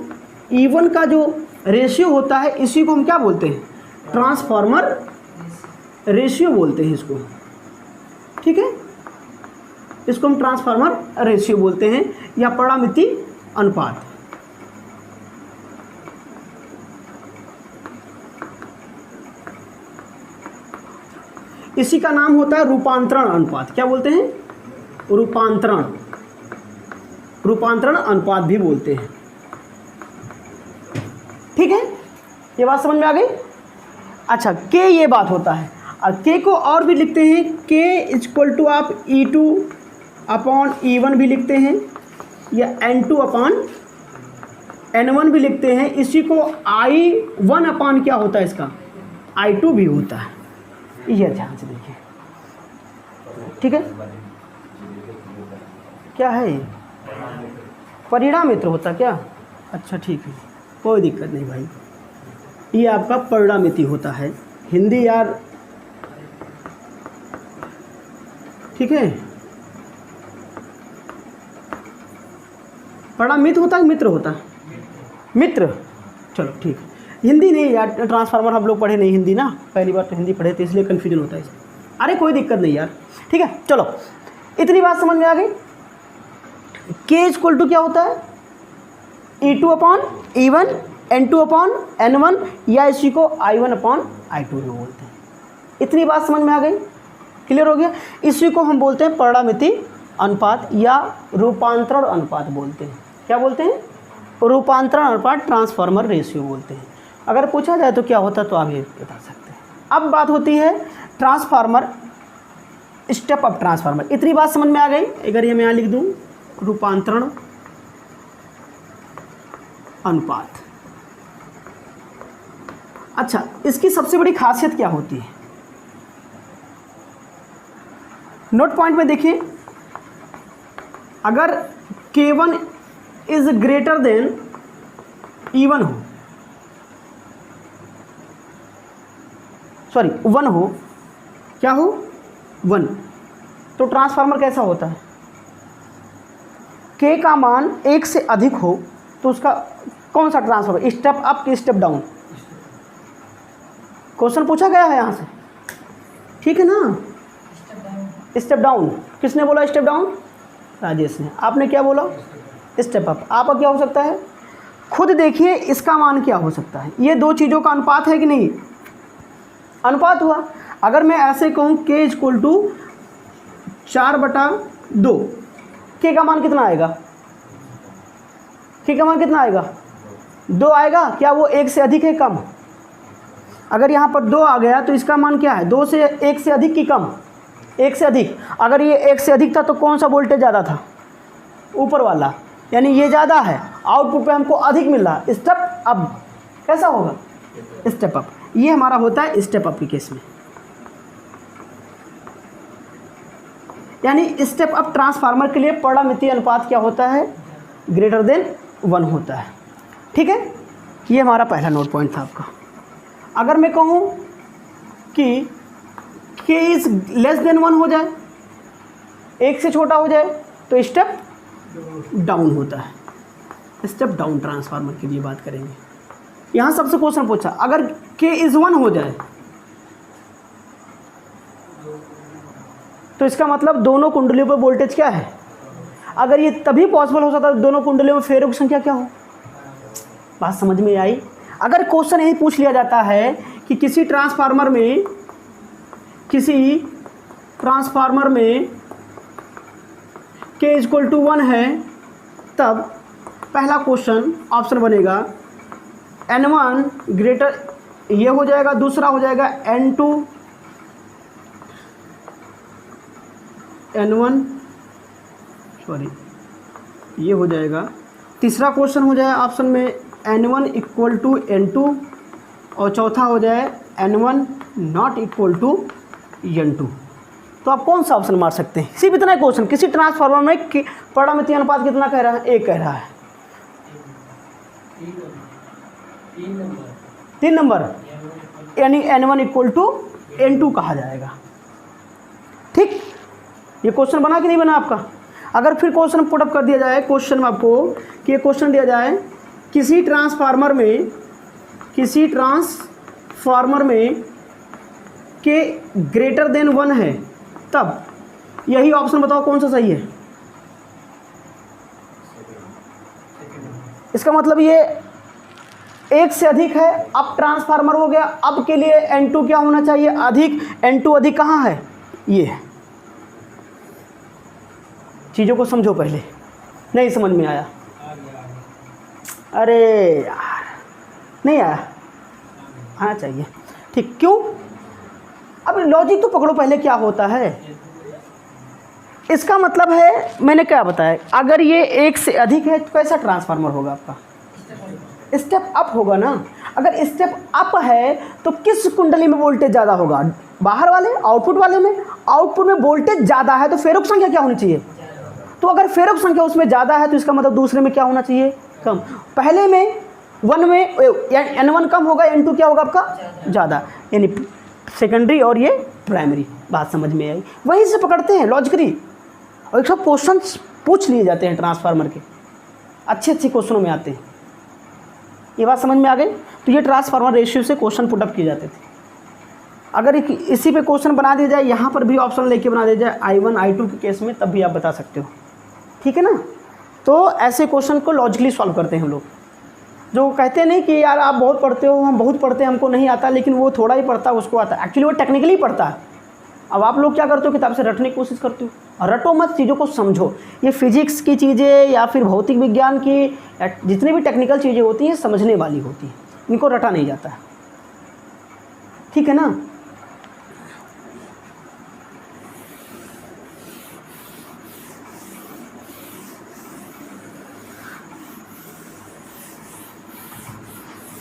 E1 का जो रेशियो होता है, इसी को हम क्या बोलते हैं, ट्रांसफार्मर रेशियो बोलते हैं इसको। ठीक है, इसको हम ट्रांसफार्मर रेशियो बोलते हैं, या परिणामितीय अनुपात। इसी का नाम होता है रूपांतरण अनुपात। क्या बोलते हैं? रूपांतरण अनुपात भी बोलते हैं। ठीक है, ये बात समझ में आ गई। अच्छा, के ये बात होता है, और के को और भी लिखते हैं, के इक्वल टू आप E2 अपॉन E1 भी लिखते हैं, या N2 अपॉन N1 भी लिखते हैं। इसी को I1 अपॉन क्या होता है, इसका I2 भी होता है। ये ध्यान से देखिए। ठीक है, क्या है ये, परिणामित्र होता क्या? अच्छा ठीक है, कोई दिक्कत नहीं भाई। ये आपका परिणामिति होता है, हिंदी यार। ठीक है, परिणामित होता है, मित्र होता है, मित्र। चलो ठीक है, हिंदी नहीं यार, ट्रांसफार्मर हम लोग पढ़े नहीं हिंदी ना, पहली बार तो हिंदी पढ़े थे इसलिए कन्फ्यूजन होता है इसमें। अरे कोई दिक्कत नहीं यार। ठीक है, चलो इतनी बात समझ में आ गई। के इक्वल टू क्या होता है, E2 upon E1, N2 upon N1, या इसी को I1 अपॉन I2 भी बोलते हैं। इतनी बात समझ में आ गई, क्लियर हो गया। इसी को हम बोलते हैं परिणामितीय अनुपात या रूपांतरण अनुपात बोलते हैं। क्या बोलते हैं? रूपांतरण अनुपात, ट्रांसफार्मर रेशियो बोलते हैं। अगर पूछा जाए तो क्या होता है तो आप ये बता सकते हैं। अब बात होती है ट्रांसफार्मर, स्टेप अप ट्रांसफार्मर। इतनी बात समझ में आ गई। अगर ये मैं यहाँ लिख दूँ रूपांतरण अनुपात। अच्छा, इसकी सबसे बड़ी खासियत क्या होती है, नोट पॉइंट में देखिए। अगर K1 is greater than E1 हो, सॉरी 1 हो, क्या हो 1, तो ट्रांसफार्मर कैसा होता है, K का मान 1 से अधिक हो तो उसका कौन सा ट्रांसफार्मर, स्टेप अप कि स्टेप डाउन? क्वेश्चन पूछा गया है यहाँ से, ठीक है ना। Step down. किसने बोला स्टेप डाउन? राजेश ने। आपने क्या बोला? Step up. आपका क्या हो सकता है? खुद देखिए इसका मान क्या हो सकता है। ये दो चीज़ों का अनुपात है कि नहीं? अनुपात हुआ। अगर मैं ऐसे कहूँ K इक्वल टू 4/2, K का मान कितना आएगा? K का मान कितना आएगा? 2 आएगा। क्या वो 1 से अधिक है, कम? अगर यहाँ पर 2 आ गया तो इसका मान क्या है, 2 से 1 से अधिक कि कम, 1 से अधिक। अगर ये 1 से अधिक था तो कौन सा वोल्टेज ज़्यादा था, ऊपर वाला, यानी ये ज़्यादा है, आउटपुट पे हमको अधिक मिल रहा, स्टेप अप। कैसा होगा, स्टेप अप। ये हमारा होता है स्टेप अप के केस में, यानी स्टेप अप ट्रांसफार्मर के लिए परिणामीय अनुपात क्या होता है, ग्रेटर देन 1 होता है। ठीक है, ये हमारा पहला नोट पॉइंट था आपका। अगर मैं कहूँ कि k इज लेस देन 1 हो जाए, 1 से छोटा हो जाए, तो स्टेप डाउन होता है। स्टेप डाउन ट्रांसफार्मर के लिए बात करेंगे। यहाँ सबसे क्वेश्चन पूछा, अगर k इज 1 हो जाए तो इसका मतलब दोनों कुंडलियों पर वोल्टेज क्या है। अगर ये तभी पॉसिबल हो सकता है दोनों कुंडलियों में फेरों की संख्या क्या हो। बात समझ में आई। अगर क्वेश्चन यही पूछ लिया जाता है कि किसी ट्रांसफार्मर में k इक्वल टू 1 है, तब पहला क्वेश्चन ऑप्शन बनेगा N1 ग्रेटर, ये हो जाएगा, दूसरा हो जाएगा N1 सॉरी ये हो जाएगा, तीसरा क्वेश्चन हो जाए ऑप्शन में N1 इक्वल टू N2, और चौथा हो जाए N1 not equal to N2। तो आप कौन सा ऑप्शन मार सकते हैं। सिर्फ इतना क्वेश्चन, किसी ट्रांसफार्मर में परिणामीय अनुपात कितना कह रहा है, 1 कह रहा है, 3 नंबर, यानी N1 इक्वल टू N2 कहा जाएगा। ठीक, ये क्वेश्चन बना कि नहीं बना आपका। अगर फिर क्वेश्चन पुटअप कर दिया जाए, क्वेश्चन में आपको कि ये क्वेश्चन दिया जाए किसी ट्रांसफार्मर में के ग्रेटर देन 1 है, तब यही ऑप्शन बताओ कौन सा सही है। इसका मतलब ये 1 से अधिक है, अब ट्रांसफार्मर हो गया, अब के लिए N2 क्या होना चाहिए, अधिक। N2 अधिक कहाँ है, ये है। चीज़ों को समझो पहले, नहीं समझ में आया, अरे यार नहीं आया, आना चाहिए। ठीक, क्यों, अब लॉजिक तो पकड़ो पहले क्या होता है। इसका मतलब है मैंने क्या बताया, अगर ये 1 से अधिक है तो कैसा ट्रांसफार्मर होगा आपका, स्टेप अप होगा ना। अगर स्टेप अप है तो किस कुंडली में वोल्टेज ज़्यादा होगा, बाहर वाले, आउटपुट वाले में। आउटपुट में वोल्टेज ज़्यादा है तो फेरों की संख्या क्या होनी चाहिए, तो अगर फेरों की संख्या उसमें ज़्यादा है तो इसका मतलब दूसरे में क्या होना चाहिए, कम। पहले में 1 में N1 कम होगा, N2 क्या होगा आपका ज़्यादा, यानी सेकेंडरी और ये प्राइमरी। बात समझ में आई, वहीं से पकड़ते हैं लॉजिकली। और एक सब क्वेश्चन पूछ लिए जाते हैं ट्रांसफार्मर के, अच्छे क्वेश्चनों में आते हैं। ये बात समझ में आ गई। तो ये ट्रांसफार्मर रेशियो से क्वेश्चन पुटअप किए जाते थे। अगर इसी पे क्वेश्चन बना दिया जाए, यहाँ पर भी ऑप्शन लेके बना दिया जाए I1 I2 के केस में, तब भी आप बता सकते हो। ठीक है ना। तो ऐसे क्वेश्चन को लॉजिकली सॉल्व करते हैं हम लोग। जो कहते नहीं कि यार आप बहुत पढ़ते हो, हम बहुत पढ़ते हैं, हमको नहीं आता, लेकिन वो थोड़ा ही पढ़ता है उसको आता है। एक्चुअली वो टेक्निकली पढ़ता है। अब आप लोग क्या करते हो, किताब से रटने की कोशिश करते हो, और रटो मत, चीज़ों को समझो। ये फिजिक्स की चीज़ें या फिर भौतिक विज्ञान की जितनी भी टेक्निकल चीज़ें होती हैं समझने वाली होती हैं, इनको रटा नहीं जाता है। ठीक है ना।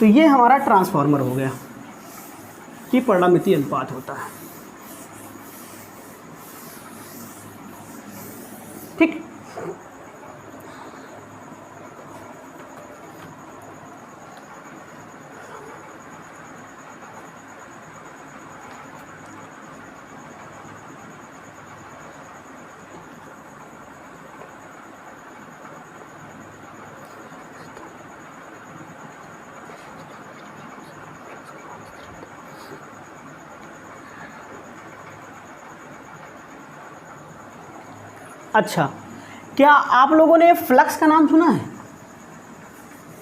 तो ये हमारा ट्रांसफार्मर हो गया कि परिणामीय अनुपात होता है। ठीक। अच्छा, क्या आप लोगों ने फ्लक्स का नाम सुना है?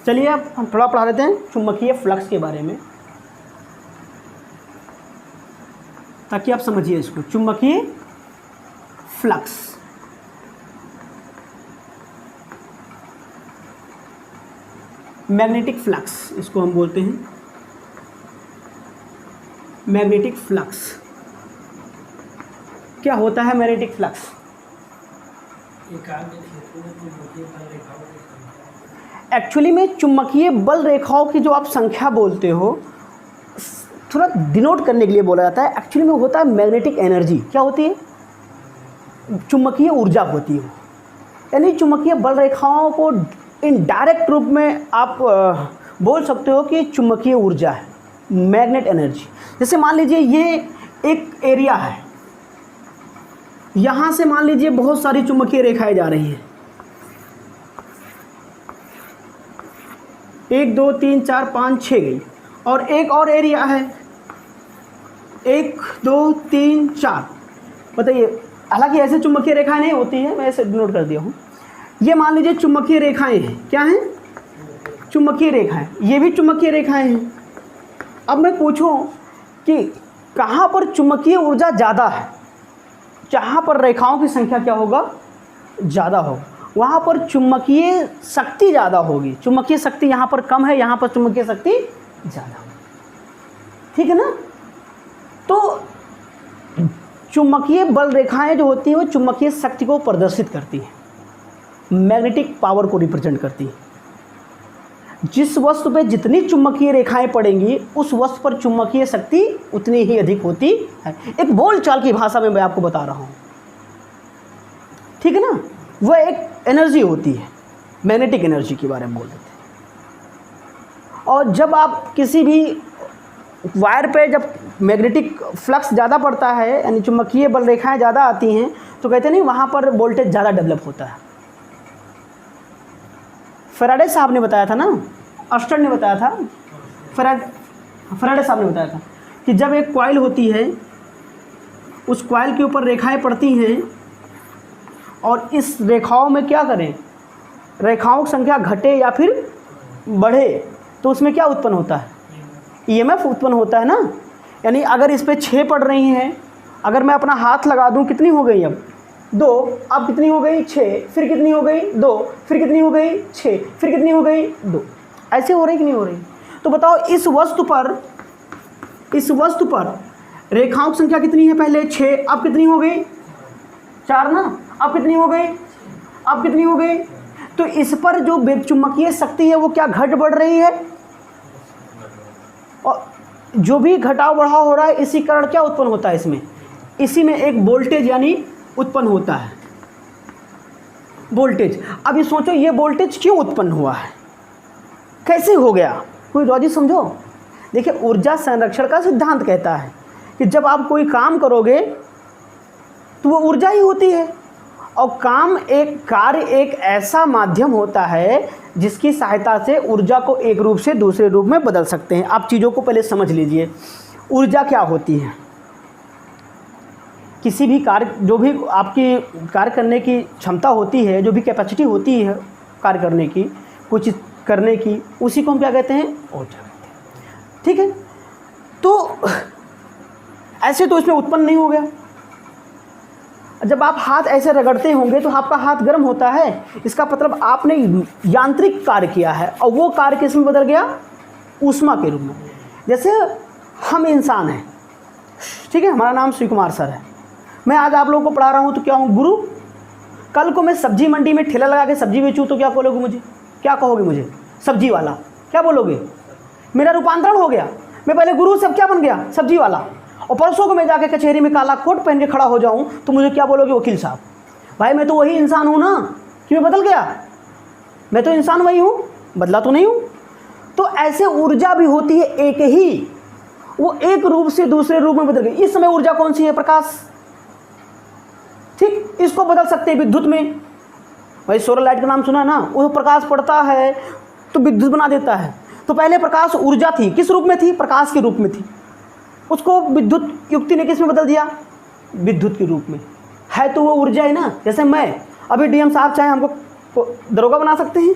चलिए अब हम थोड़ा पढ़ा देते हैं चुंबकीय फ्लक्स के बारे में, ताकि आप समझिए इसको। चुंबकीय फ्लक्स, मैग्नेटिक फ्लक्स इसको हम बोलते हैं। Magnetic flux. क्या होता है मैग्नेटिक फ्लक्स? एकाग्र क्षेत्र में चुंबकीय बल रेखाओं की संख्या। एक्चुअली में चुंबकीय बल रेखाओं की जो आप संख्या बोलते हो, थोड़ा डिनोट करने के लिए बोला जाता है। एक्चुअली में होता है मैग्नेटिक एनर्जी। क्या होती है? चुंबकीय ऊर्जा होती है। यानी चुंबकीय बल रेखाओं को इनडायरेक्ट रूप में आप बोल सकते हो कि चुंबकीय ऊर्जा है, मैग्नेट एनर्जी। जैसे मान लीजिए ये एक एरिया है, यहाँ से मान लीजिए बहुत सारी चुंबकीय रेखाएं जा रही हैं, 1 2 3 4 5 6 गई। और एक और एरिया है 1 2 3 4। बताइए, हालांकि ऐसे चुंबकीय रेखाएं नहीं होती हैं, मैं ऐसे नोट कर दिया हूँ। ये मान लीजिए चुंबकीय रेखाएं हैं। क्या हैं? चुंबकीय रेखाएं। ये भी चुंबकीय रेखाएं हैं। अब मैं पूछूं कि कहाँ पर चुंबकीय ऊर्जा ज़्यादा है, जहाँ पर रेखाओं की संख्या क्या होगा? ज़्यादा होगा, वहाँ पर चुंबकीय शक्ति ज़्यादा होगी। चुंबकीय शक्ति यहाँ पर कम है, यहाँ पर चुंबकीय शक्ति ज़्यादा होगी। ठीक है ना? तो चुंबकीय बल रेखाएं जो होती हैं वो चुंबकीय शक्ति को प्रदर्शित करती हैं, मैग्नेटिक पावर को रिप्रेजेंट करती है। जिस वस्तु पे जितनी चुंबकीय रेखाएं पड़ेंगी उस वस्तु पर चुंबकीय शक्ति उतनी ही अधिक होती है। एक बोलचाल की भाषा में मैं आपको बता रहा हूँ, ठीक है ना? वह एक एनर्जी होती है, मैग्नेटिक एनर्जी के बारे में बोल देते हैं। और जब आप किसी भी वायर पे जब मैग्नेटिक फ्लक्स ज़्यादा पड़ता है, यानी चुंबकीय बल रेखाएं ज़्यादा आती हैं, तो कहते नहीं वहाँ पर वोल्टेज ज़्यादा डेवलप होता है। फैराडे साहब ने बताया था ना, अस्टर ने बताया था, फैराडे साहब ने बताया था कि जब एक कॉइल होती है, उस कॉइल के ऊपर रेखाएं पड़ती हैं और इस रेखाओं में क्या करें, रेखाओं की संख्या घटे या फिर बढ़े, तो उसमें क्या उत्पन्न होता है? ईएमएफ उत्पन्न होता है ना। यानी अगर इस पे 6 पड़ रही हैं, अगर मैं अपना हाथ लगा दूं, कितनी हो गई? अब 2, अब कितनी हो गई? 6, फिर कितनी हो गई? 2, फिर कितनी हो गई? 6, फिर कितनी हो गई? 2। ऐसे हो रही कि नहीं हो रही? तो बताओ इस वस्तु पर रेखाओं की संख्या कितनी है? पहले 6, अब कितनी हो गई? 4 ना। अब कितनी हो गई? अब कितनी हो गई? तो इस पर जो चुंबकीय शक्ति है वो क्या घट बढ़ रही है? और जो भी घटाव बढ़ाव हो रहा है, इसी कारण क्या उत्पन्न होता है इसमें? इसी में एक वोल्टेज यानी उत्पन्न होता है, वोल्टेज। अब ये सोचो, ये वोल्टेज क्यों उत्पन्न हुआ है, कैसे हो गया? कोई लॉजिक समझो। देखिए, ऊर्जा संरक्षण का सिद्धांत कहता है कि जब आप कोई काम करोगे तो वो ऊर्जा ही होती है। और कार्य एक ऐसा माध्यम होता है जिसकी सहायता से ऊर्जा को एक रूप से दूसरे रूप में बदल सकते हैं। आप चीज़ों को पहले समझ लीजिए, ऊर्जा क्या होती है। किसी भी कार्य, जो भी आपकी कार्य करने की क्षमता होती है, जो भी कैपेसिटी होती है कार्य करने की, कुछ करने की, उसी को हम क्या कहते हैं? ऊर्जा कहते हैं। ठीक है? तो ऐसे तो इसमें उत्पन्न नहीं हो गया। जब आप हाथ ऐसे रगड़ते होंगे तो आपका हाथ गर्म होता है, इसका मतलब आपने यांत्रिक कार्य किया है, और वो कार्य किस में बदल गया? ऊष्मा के रूप में। जैसे हम इंसान हैं, ठीक है, हमारा नाम श्री कुमार सर है, मैं आज आप लोगों को पढ़ा रहा हूँ तो क्या हूँ? गुरु। कल को मैं सब्जी मंडी में ठेला लगा के सब्जी बेचूँ तो क्या बोलोगे मुझे? क्या कहोगे मुझे? सब्जी वाला। क्या बोलोगे? मेरा रूपांतरण हो गया, मैं पहले गुरु से अब क्या बन गया? सब्जी वाला। और परसों को मैं जाके कचहरी में काला कोट पहन के खड़ा हो जाऊं तो मुझे क्या बोलोगे? वकील साहब। भाई मैं तो वही इंसान हूं ना, कि मैं बदल गया? मैं तो इंसान वही हूं, बदला तो नहीं हूं। तो ऐसे ऊर्जा भी होती है एक ही, वो एक रूप से दूसरे रूप में बदल गई। इस समय ऊर्जा कौन सी है? प्रकाश। ठीक, इसको बदल सकते हैं विद्युत में। भाई सोलर लाइट का नाम सुना ना, वो प्रकाश पड़ता है तो विद्युत बना देता है। तो पहले प्रकाश ऊर्जा थी, किस रूप में थी? प्रकाश के रूप में थी। उसको विद्युत युक्ति ने किस में बदल दिया? विद्युत के रूप में। है तो वो ऊर्जा है ना। जैसे मैं अभी डीएम साहब चाहे हमको दरोगा बना सकते हैं,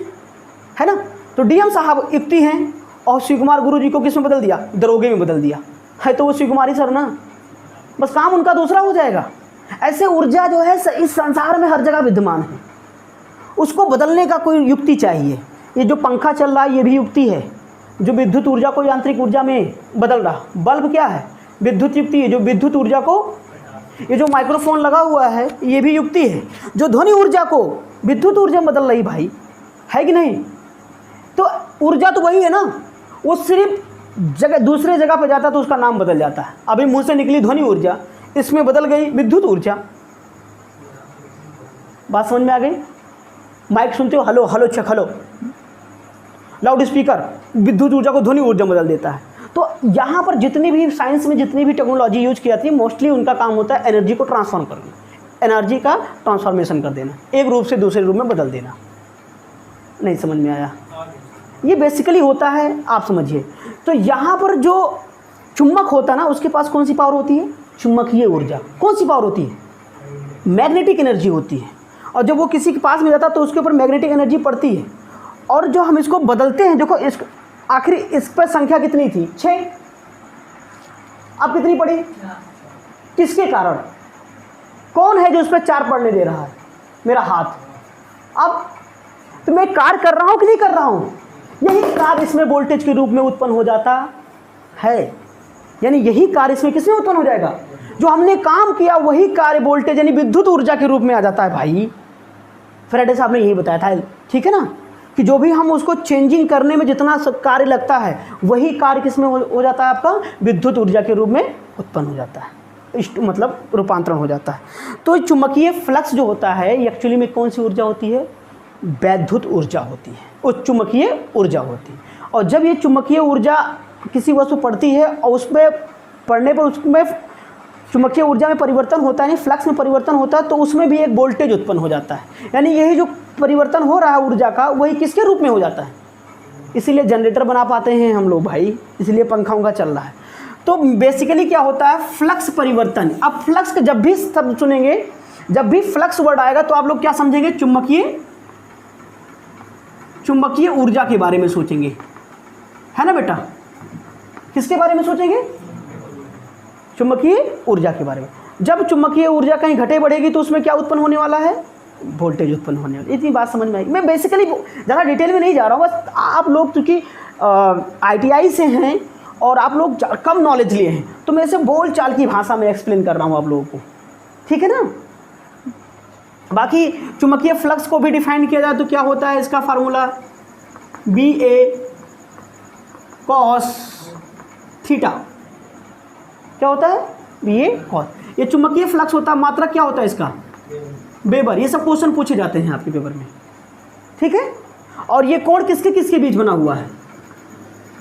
है ना? तो डीएम साहब युक्ति हैं, और शिव कुमार गुरु जी को किस में बदल दिया? दरोगे में बदल दिया। है तो वो शिव कुमार ही सर ना, बस काम उनका दूसरा हो जाएगा। ऐसे ऊर्जा जो है इस संसार में हर जगह विद्यमान है, उसको बदलने का कोई युक्ति चाहिए। ये जो पंखा चल रहा है ये भी युक्ति है, जो विद्युत ऊर्जा को यांत्रिक ऊर्जा में बदल रहा। बल्ब क्या है? विद्युत युक्ति है जो विद्युत ऊर्जा को, ये जो माइक्रोफोन लगा हुआ है ये भी युक्ति है जो ध्वनि ऊर्जा को विद्युत ऊर्जा में बदल रही भाई, है कि नहीं? तो ऊर्जा तो वही है ना, वो सिर्फ जगह दूसरे जगह पे जाता है तो उसका नाम बदल जाता है। अभी मुंह से निकली ध्वनि ऊर्जा, इसमें बदल गई विद्युत ऊर्जा। बात समझ में आ गई? माइक सुनते हो, hello hello check hello, loudspeaker विद्युत ऊर्जा को ध्वनि ऊर्जा में बदल देता है। तो यहाँ पर जितनी भी साइंस में जितनी भी टेक्नोलॉजी यूज की जाती है मोस्टली उनका काम होता है एनर्जी को ट्रांसफॉर्म करना, एनर्जी का ट्रांसफॉर्मेशन कर देना, एक रूप से दूसरे रूप में बदल देना। नहीं समझ में आया? ये बेसिकली होता है, आप समझिए। तो यहाँ पर जो चुंबक होता है ना उसके पास कौन सी पावर होती है? चुंबकीय ऊर्जा। कौन सी पावर होती है? मैग्नेटिक एनर्जी होती है। और जब वो किसी के पास में जाता है तो उसके ऊपर मैग्नेटिक एनर्जी पड़ती है। और जो हम इसको बदलते हैं, देखो इस आखिरी इस पर संख्या कितनी थी? 6। अब कितनी पड़ी? किसके कारण? कौन है जो उस पर 4 पढ़ने दे रहा है? मेरा हाथ। अब तो मैं कार्य कर रहा हूं कि नहीं कर रहा हूं? यही कार्य इसमें वोल्टेज के रूप में उत्पन्न हो जाता है। यानी यही कार्य इसमें किसमें उत्पन्न हो जाएगा? जो हमने काम किया वही कार्य वोल्टेज यानी विद्युत ऊर्जा के रूप में आ जाता है भाई। फैराडे साहब ने यही बताया था, ठीक है ना, कि जो भी हम उसको चेंजिंग करने में जितना कार्य लगता है वही कार्य किसमें हो जाता है? आपका विद्युत ऊर्जा के रूप में उत्पन्न हो जाता है, मतलब रूपांतरण हो जाता है। तो चुंबकीय फ्लक्स जो होता है एक्चुअली में कौन सी ऊर्जा होती है? वैद्युत ऊर्जा होती है, उच्च चुंबकीय ऊर्जा होती है। और जब ये चुंबकीय ऊर्जा किसी वस्तु पड़ती है और उसमें पड़ने पर उसमें चुंबकीय ऊर्जा में परिवर्तन होता है, फ्लक्स में परिवर्तन होता है, तो उसमें भी एक वोल्टेज उत्पन्न हो जाता है। यानी यही जो परिवर्तन हो रहा है ऊर्जा का वही किसके रूप में हो जाता है? इसीलिए जनरेटर बना पाते हैं हम लोग भाई, इसलिए पंखा उंखा चल रहा है। तो बेसिकली क्या होता है? फ्लक्स परिवर्तन। अब फ्लक्स का जब भी शब्द सुनेंगे, जब भी फ्लक्स वर्ड आएगा तो आप लोग क्या समझेंगे? चुंबकीय ऊर्जा के बारे में सोचेंगे, है ना बेटा? किसके बारे में सोचेंगे? चुंबकीय ऊर्जा के बारे में। जब चुंबकीय ऊर्जा कहीं घटे बढ़ेगी तो उसमें क्या उत्पन्न होने वाला है? वोल्टेज उत्पन्न होने वाला। इतनी बात समझ में आएगी। मैं बेसिकली ज़्यादा डिटेल में नहीं जा रहा हूँ, बस आप लोग चूँकि ITI से हैं और आप लोग कम नॉलेज लिए हैं तो मैं इसे बोल चाल की भाषा में एक्सप्लेन कर रहा हूँ आप लोगों को, ठीक है ना? बाकी चुंबकीय फ्लक्स को भी डिफाइन किया जाए तो क्या होता है इसका फार्मूला? BA cos theta. क्या होता है? BA cos। ये चुंबकीय फ्लक्स होता है। मात्रा क्या होता है इसका? वेबर। ये सब क्वेश्चन पूछे जाते हैं आपके पेपर में, ठीक है? और ये कोण किसके किसके बीच बना हुआ है?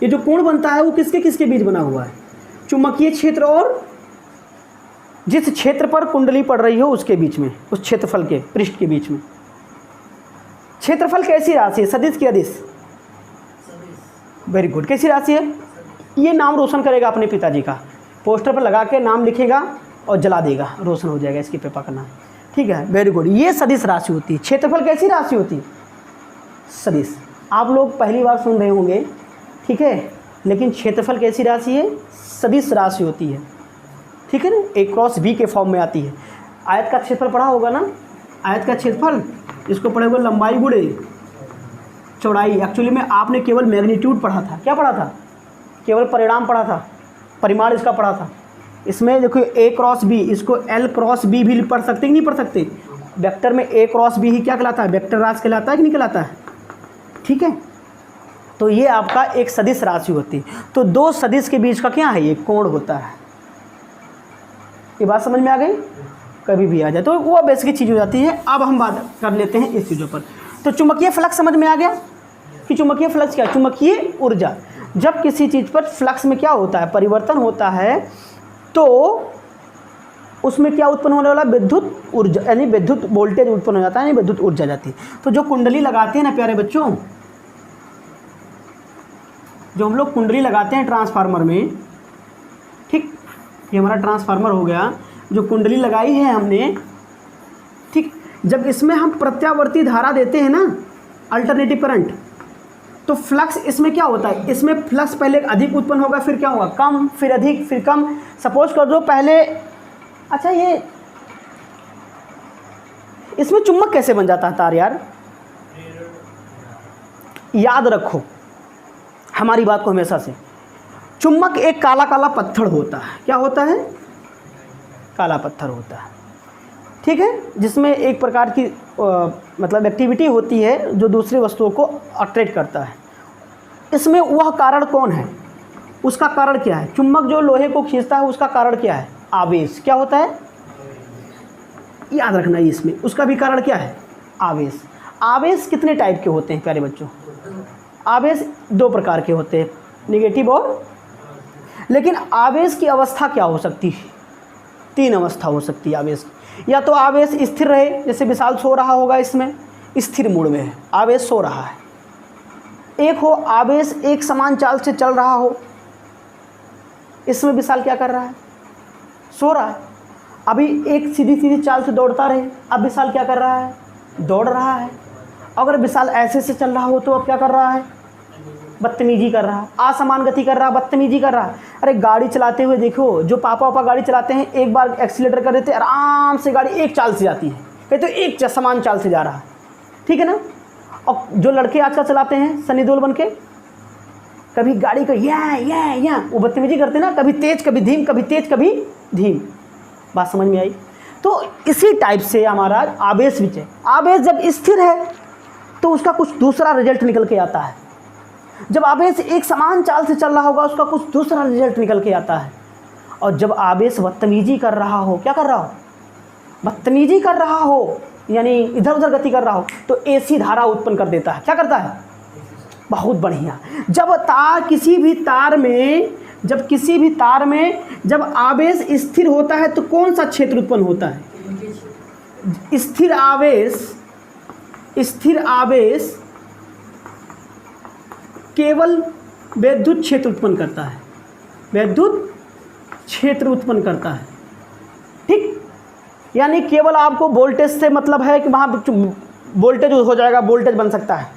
ये जो कोण बनता है वो किसके किसके बीच बना हुआ है? चुंबकीय क्षेत्र और जिस क्षेत्र पर कुंडली पड़ रही हो उसके बीच में, उस क्षेत्रफल के पृष्ठ के बीच में। क्षेत्रफल कैसी राशि है? सदिश की अदिश? Very good. कैसी राशि है? ये नाम रोशन करेगा अपने पिताजी का, पोस्टर पर लगा के नाम लिखेगा और जला देगा, रोशन हो जाएगा इसके पापा का नाम, ठीक है? Very good. ये सदिश राशि होती है। क्षेत्रफल कैसी राशि होती है? सदिश। आप लोग पहली बार सुन रहे होंगे, ठीक है, लेकिन क्षेत्रफल कैसी राशि है? सदिश राशि होती है, ठीक है ना? A क्रॉस B के फॉर्म में आती है। आयत का क्षेत्रफल पढ़ा होगा ना? आयत का क्षेत्रफल इसको पढ़े हुए लंबाई गुणे चौड़ाई। एक्चुअली में आपने केवल मैग्नीट्यूड पढ़ा था। क्या पढ़ा था? केवल परिणाम पढ़ा था, परिमाण इसका पढ़ा था। इसमें देखो A क्रॉस B, इसको L क्रॉस B भी पढ़ सकते कि नहीं पढ़ सकते? वेक्टर में A क्रॉस B ही क्या कहलाता है? वेक्टर राशि कहलाता है कि नहीं कहलाता है? ठीक है, तो ये आपका एक सदिश राशि होती है। तो दो सदिश के बीच का क्या है? ये कोण होता है। ये बात समझ में आ गई? कभी भी आ जाए तो वो बेसिक चीज़ हो जाती है। अब हम बात कर लेते हैं इस चीज़ों पर। तो चुंबकीय फ्लक्स समझ में आ गया कि चुंबकीय फ्लक्स क्या है? चुंबकीय ऊर्जा। जब किसी चीज़ पर फ्लक्स में क्या होता है? परिवर्तन होता है, तो उसमें क्या उत्पन्न होने वाला? विद्युत ऊर्जा, यानी विद्युत वोल्टेज उत्पन्न हो जाता है, यानी विद्युत ऊर्जा जाती है। तो जो कुंडली लगाते हैं ना प्यारे बच्चों, जो हम लोग कुंडली लगाते हैं ट्रांसफार्मर में, ठीक, ये हमारा ट्रांसफार्मर हो गया, जो कुंडली लगाई है हमने, ठीक, जब इसमें हम प्रत्यावर्ती धारा देते हैं ना, अल्टरनेटिव करंट, तो फ्लक्स इसमें क्या होता है? इसमें फ्लक्स पहले अधिक उत्पन्न होगा, फिर क्या होगा? कम, फिर अधिक, फिर कम। सपोज कर दो पहले, अच्छा ये इसमें चुंबक कैसे बन जाता है तार यार? याद रखो हमारी बात को हमेशा से। चुम्बक एक काला काला पत्थर होता है। क्या होता है? काला पत्थर होता है, ठीक है, जिसमें एक प्रकार की मतलब एक्टिविटी होती है जो दूसरी वस्तुओं को अट्रैक्ट करता है। इसमें वह कारण कौन है? उसका कारण क्या है? चुम्बक जो लोहे को खींचता है उसका कारण क्या है? आवेश। क्या होता है? याद रखना है इसमें, उसका भी कारण क्या है? आवेश। आवेश कितने टाइप के होते हैं प्यारे बच्चों? आवेश दो प्रकार के होते हैं, नेगेटिव और, लेकिन आवेश की अवस्था क्या हो सकती है? तीन अवस्था हो सकती है आवेश की। या तो आवेश स्थिर रहे, जैसे विशाल सो रहा होगा, इसमें स्थिर मूड में है, आवेश सो रहा है। एक हो आवेश एक समान चाल से चल रहा हो, इसमें विशाल क्या कर रहा है? सो रहा है। अभी एक सीधी सीधी चाल से दौड़ता रहे, अब विशाल क्या कर रहा है? दौड़ रहा है। अगर विशाल ऐसे से चल रहा हो तो अब क्या कर रहा है? बदतमीजी कर रहा है, असमान गति कर रहा है, बदतमीजी कर रहा है। अरे गाड़ी चलाते हुए देखो, जो पापा वापा गाड़ी चलाते हैं, एक बार एक्सीलेटर कर देते, आराम से गाड़ी एक चाल से जाती है, कहीं तो एक समान चाल से जा रहा है, ठीक है ना। और जो लड़के आजकल चलाते हैं सनी देओल बन के, कभी गाड़ी को या वो बदतमीजी करते ना, कभी तेज कभी धीम, कभी तेज कभी धीम। बात समझ में आई? तो इसी टाइप से हमारा आवेश भी है। आवेश जब स्थिर है तो उसका कुछ दूसरा रिजल्ट निकल के आता है। जब आवेश एक समान चाल से चल रहा होगा उसका कुछ दूसरा रिजल्ट निकल के आता है। और जब आवेश बदतमीजी कर रहा हो, क्या कर रहा हो? बदतमीजी कर रहा हो, यानी इधर उधर गति कर रहा हो, तो ऐसी धारा उत्पन्न कर देता है। क्या करता है? बहुत बढ़िया। जब किसी भी तार में जब आवेश स्थिर होता है तो कौन सा क्षेत्र उत्पन्न होता है? स्थिर आवेश केवल वैद्युत क्षेत्र उत्पन्न करता है, वैद्युत क्षेत्र उत्पन्न करता है, ठीक। यानी केवल आपको वोल्टेज से मतलब है कि वहाँ वोल्टेज हो जाएगा, वोल्टेज बन सकता है,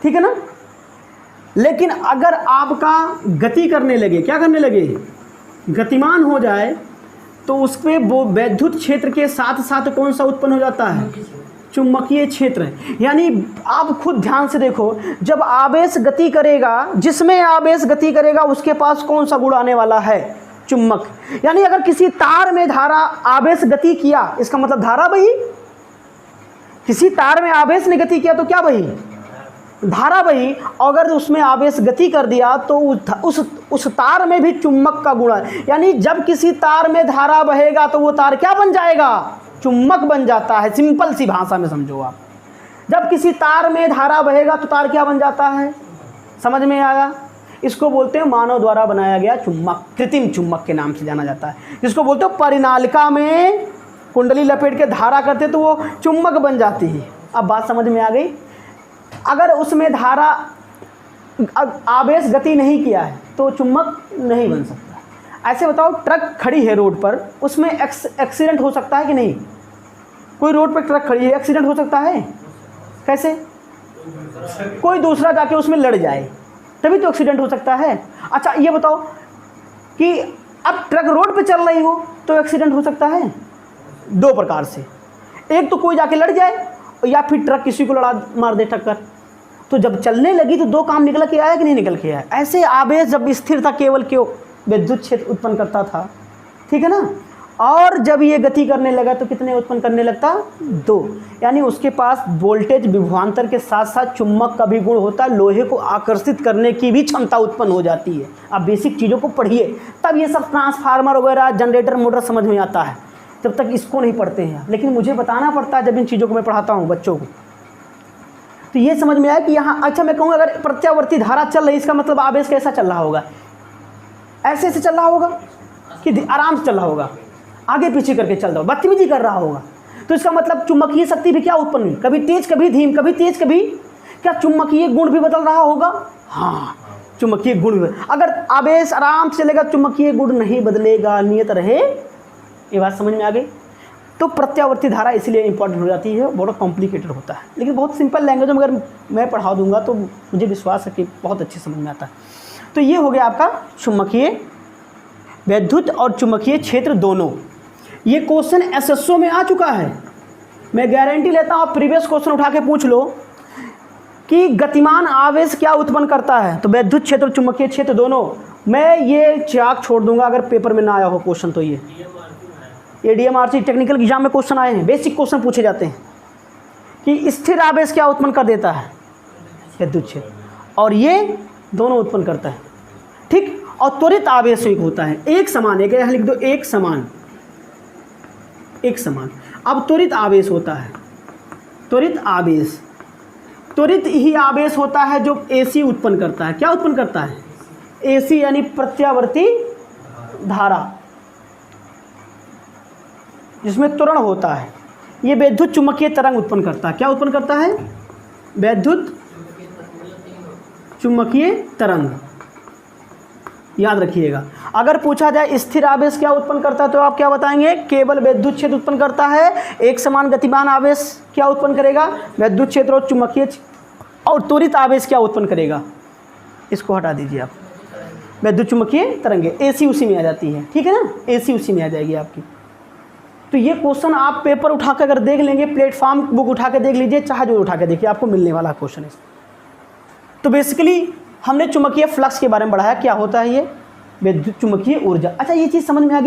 ठीक है ना। लेकिन अगर आपका गति करने लगे, क्या करने लगे? गतिमान हो जाए, तो उस पर वो वैद्युत क्षेत्र के साथ साथ कौन सा उत्पन्न हो जाता है? चुंबकीय क्षेत्र। यानी आप खुद ध्यान से देखो, जब आवेश गति करेगा, जिसमें आवेश गति करेगा उसके पास कौन सा गुण आने वाला है? चुंबक। यानी अगर किसी तार में धारा आवेश गति किया, इसका मतलब धारा बही। किसी तार में आवेश ने गति किया तो क्या बही? धारा बही। अगर उसमें आवेश गति कर दिया तो उस तार में भी चुंबक का गुण है। यानी जब किसी तार में धारा बहेगा तो वो तार क्या बन जाएगा? चुंबक बन जाता है। सिंपल सी भाषा में समझो आप, जब किसी तार में धारा बहेगा तो तार क्या बन जाता है? समझ में आया? इसको बोलते हैं मानव द्वारा बनाया गया चुंबक, कृत्रिम चुंबक के नाम से जाना जाता है। जिसको बोलते हो परिनालिका में कुंडली लपेट के धारा करते तो वो चुंबक बन जाती है। अब बात समझ में आ गई? अगर उसमें धारा आवेश गति नहीं किया है तो चुंबक नहीं बन सकता। ऐसे बताओ, ट्रक खड़ी है रोड पर, उसमें एक्सीडेंट हो सकता है कि नहीं? कोई रोड पर ट्रक खड़ी है, एक्सीडेंट हो सकता है? कैसे? कोई दूसरा जाके उसमें लड़ जाए तभी तो एक्सीडेंट हो सकता है। अच्छा ये बताओ कि अब ट्रक रोड पे चल रही हो तो एक्सीडेंट हो सकता है? दो प्रकार से, एक तो कोई जाके लड़ जाए या फिर ट्रक किसी को लड़ा मार दे टक्कर। तो जब चलने लगी तो दो काम निकल के आया कि नहीं निकल के आया? ऐसे आवेश जब स्थिर था केवल क्यों विद्युत क्षेत्र उत्पन्न करता था, ठीक है ना। और जब ये गति करने लगा तो कितने उत्पन्न करने लगता? दो। यानी उसके पास वोल्टेज विभवांतर के साथ साथ चुंबक का भी गुण होता है, लोहे को आकर्षित करने की भी क्षमता उत्पन्न हो जाती है। आप बेसिक चीज़ों को पढ़िए, तब ये सब ट्रांसफार्मर वगैरह जनरेटर मोटर समझ में आता है, जब तक इसको नहीं पढ़ते हैं। लेकिन मुझे बताना पड़ता है जब इन चीज़ों को मैं पढ़ाता हूँ बच्चों को, तो ये समझ में आया कि यहाँ। अच्छा मैं कहूँ अगर प्रत्यावर्ती धारा चल रही, इसका मतलब आवेश कैसा चल रहा होगा? ऐसे चल रहा होगा कि आराम से चल रहा होगा? आगे पीछे करके चल रहा होगा, बदतमीजी कर रहा होगा। तो इसका मतलब चुंबकीय शक्ति भी क्या उत्पन्न हुई? कभी तेज कभी धीम, कभी तेज कभी, क्या चुंबकीय गुण भी बदल रहा होगा? हाँ, चुंबकीय गुण भी। अगर आवेश आराम से चलेगा, चुंबकीय गुण नहीं बदलेगा, नियत रहे। ये बात समझ में आ गई? तो प्रत्यावर्ती धारा इसलिए इंपॉर्टेंट हो जाती है, बहुत कॉम्प्लिकेटेड होता है, लेकिन बहुत सिंपल लैंग्वेज में अगर मैं पढ़ा दूंगा तो मुझे विश्वास है कि बहुत अच्छे समझ में आता है। तो ये हो गया आपका चुंबकीय, वैद्युत और चुंबकीय क्षेत्र दोनों। ये क्वेश्चन एसएसओ में आ चुका है, मैं गारंटी लेता हूँ। आप प्रीवियस क्वेश्चन उठा के पूछ लो कि गतिमान आवेश क्या उत्पन्न करता है, तो वैद्युत क्षेत्र और चुंबकीय क्षेत्र दोनों मैं ये चाक छोड़ दूंगा अगर पेपर में ना आया हो क्वेश्चन तो ये ADMRC टेक्निकल एग्जाम में क्वेश्चन आए हैं, बेसिक क्वेश्चन पूछे जाते हैं कि स्थिर आवेश क्या उत्पन्न कर देता है, विद्युत क्षेत्र, और ये दोनों उत्पन्न करता है, ठीक। और त्वरित आवेश एक होता है, एक समान, एक यहाँ लिख दो, एक समान, एक समान। अब त्वरित आवेश होता है, त्वरित आवेश, त्वरित ही आवेश होता है जो AC उत्पन्न करता है। क्या उत्पन्न करता है? AC यानी प्रत्यावर्ती धारा, जिसमें त्वरण होता है। ये विद्युत चुम्बकीय तरंग उत्पन्न करता है। क्या उत्पन्न करता है? विद्युत चुम्बकीय तरंग, याद रखिएगा। अगर पूछा जाए स्थिर आवेश क्या उत्पन्न करता है तो आप क्या बताएंगे? केवल विद्युत क्षेत्र उत्पन्न करता है। एक समान गतिमान आवेश क्या उत्पन्न करेगा? विद्युत क्षेत्र और चुम्बकीय। और त्वरित आवेश क्या उत्पन्न करेगा? इसको हटा दीजिए आप, विद्युत चुम्बकीय तरंगे, AC उसी में आ जाती है, ठीक है ना, AC उसी में आ जाएगी आपकी। तो ये क्वेश्चन आप पेपर उठा कर अगर देख लेंगे, प्लेटफॉर्म बुक उठा के देख लीजिए, चाहे जो उठा के देखिए, आपको मिलने वाला क्वेश्चन है। तो बेसिकली हमने चुंबकीय फ्लक्स के बारे में पढ़ाया, क्या होता है ये? विद्युत चुम्बकीय ऊर्जा। अच्छा, ये चीज़ समझ में आ गई।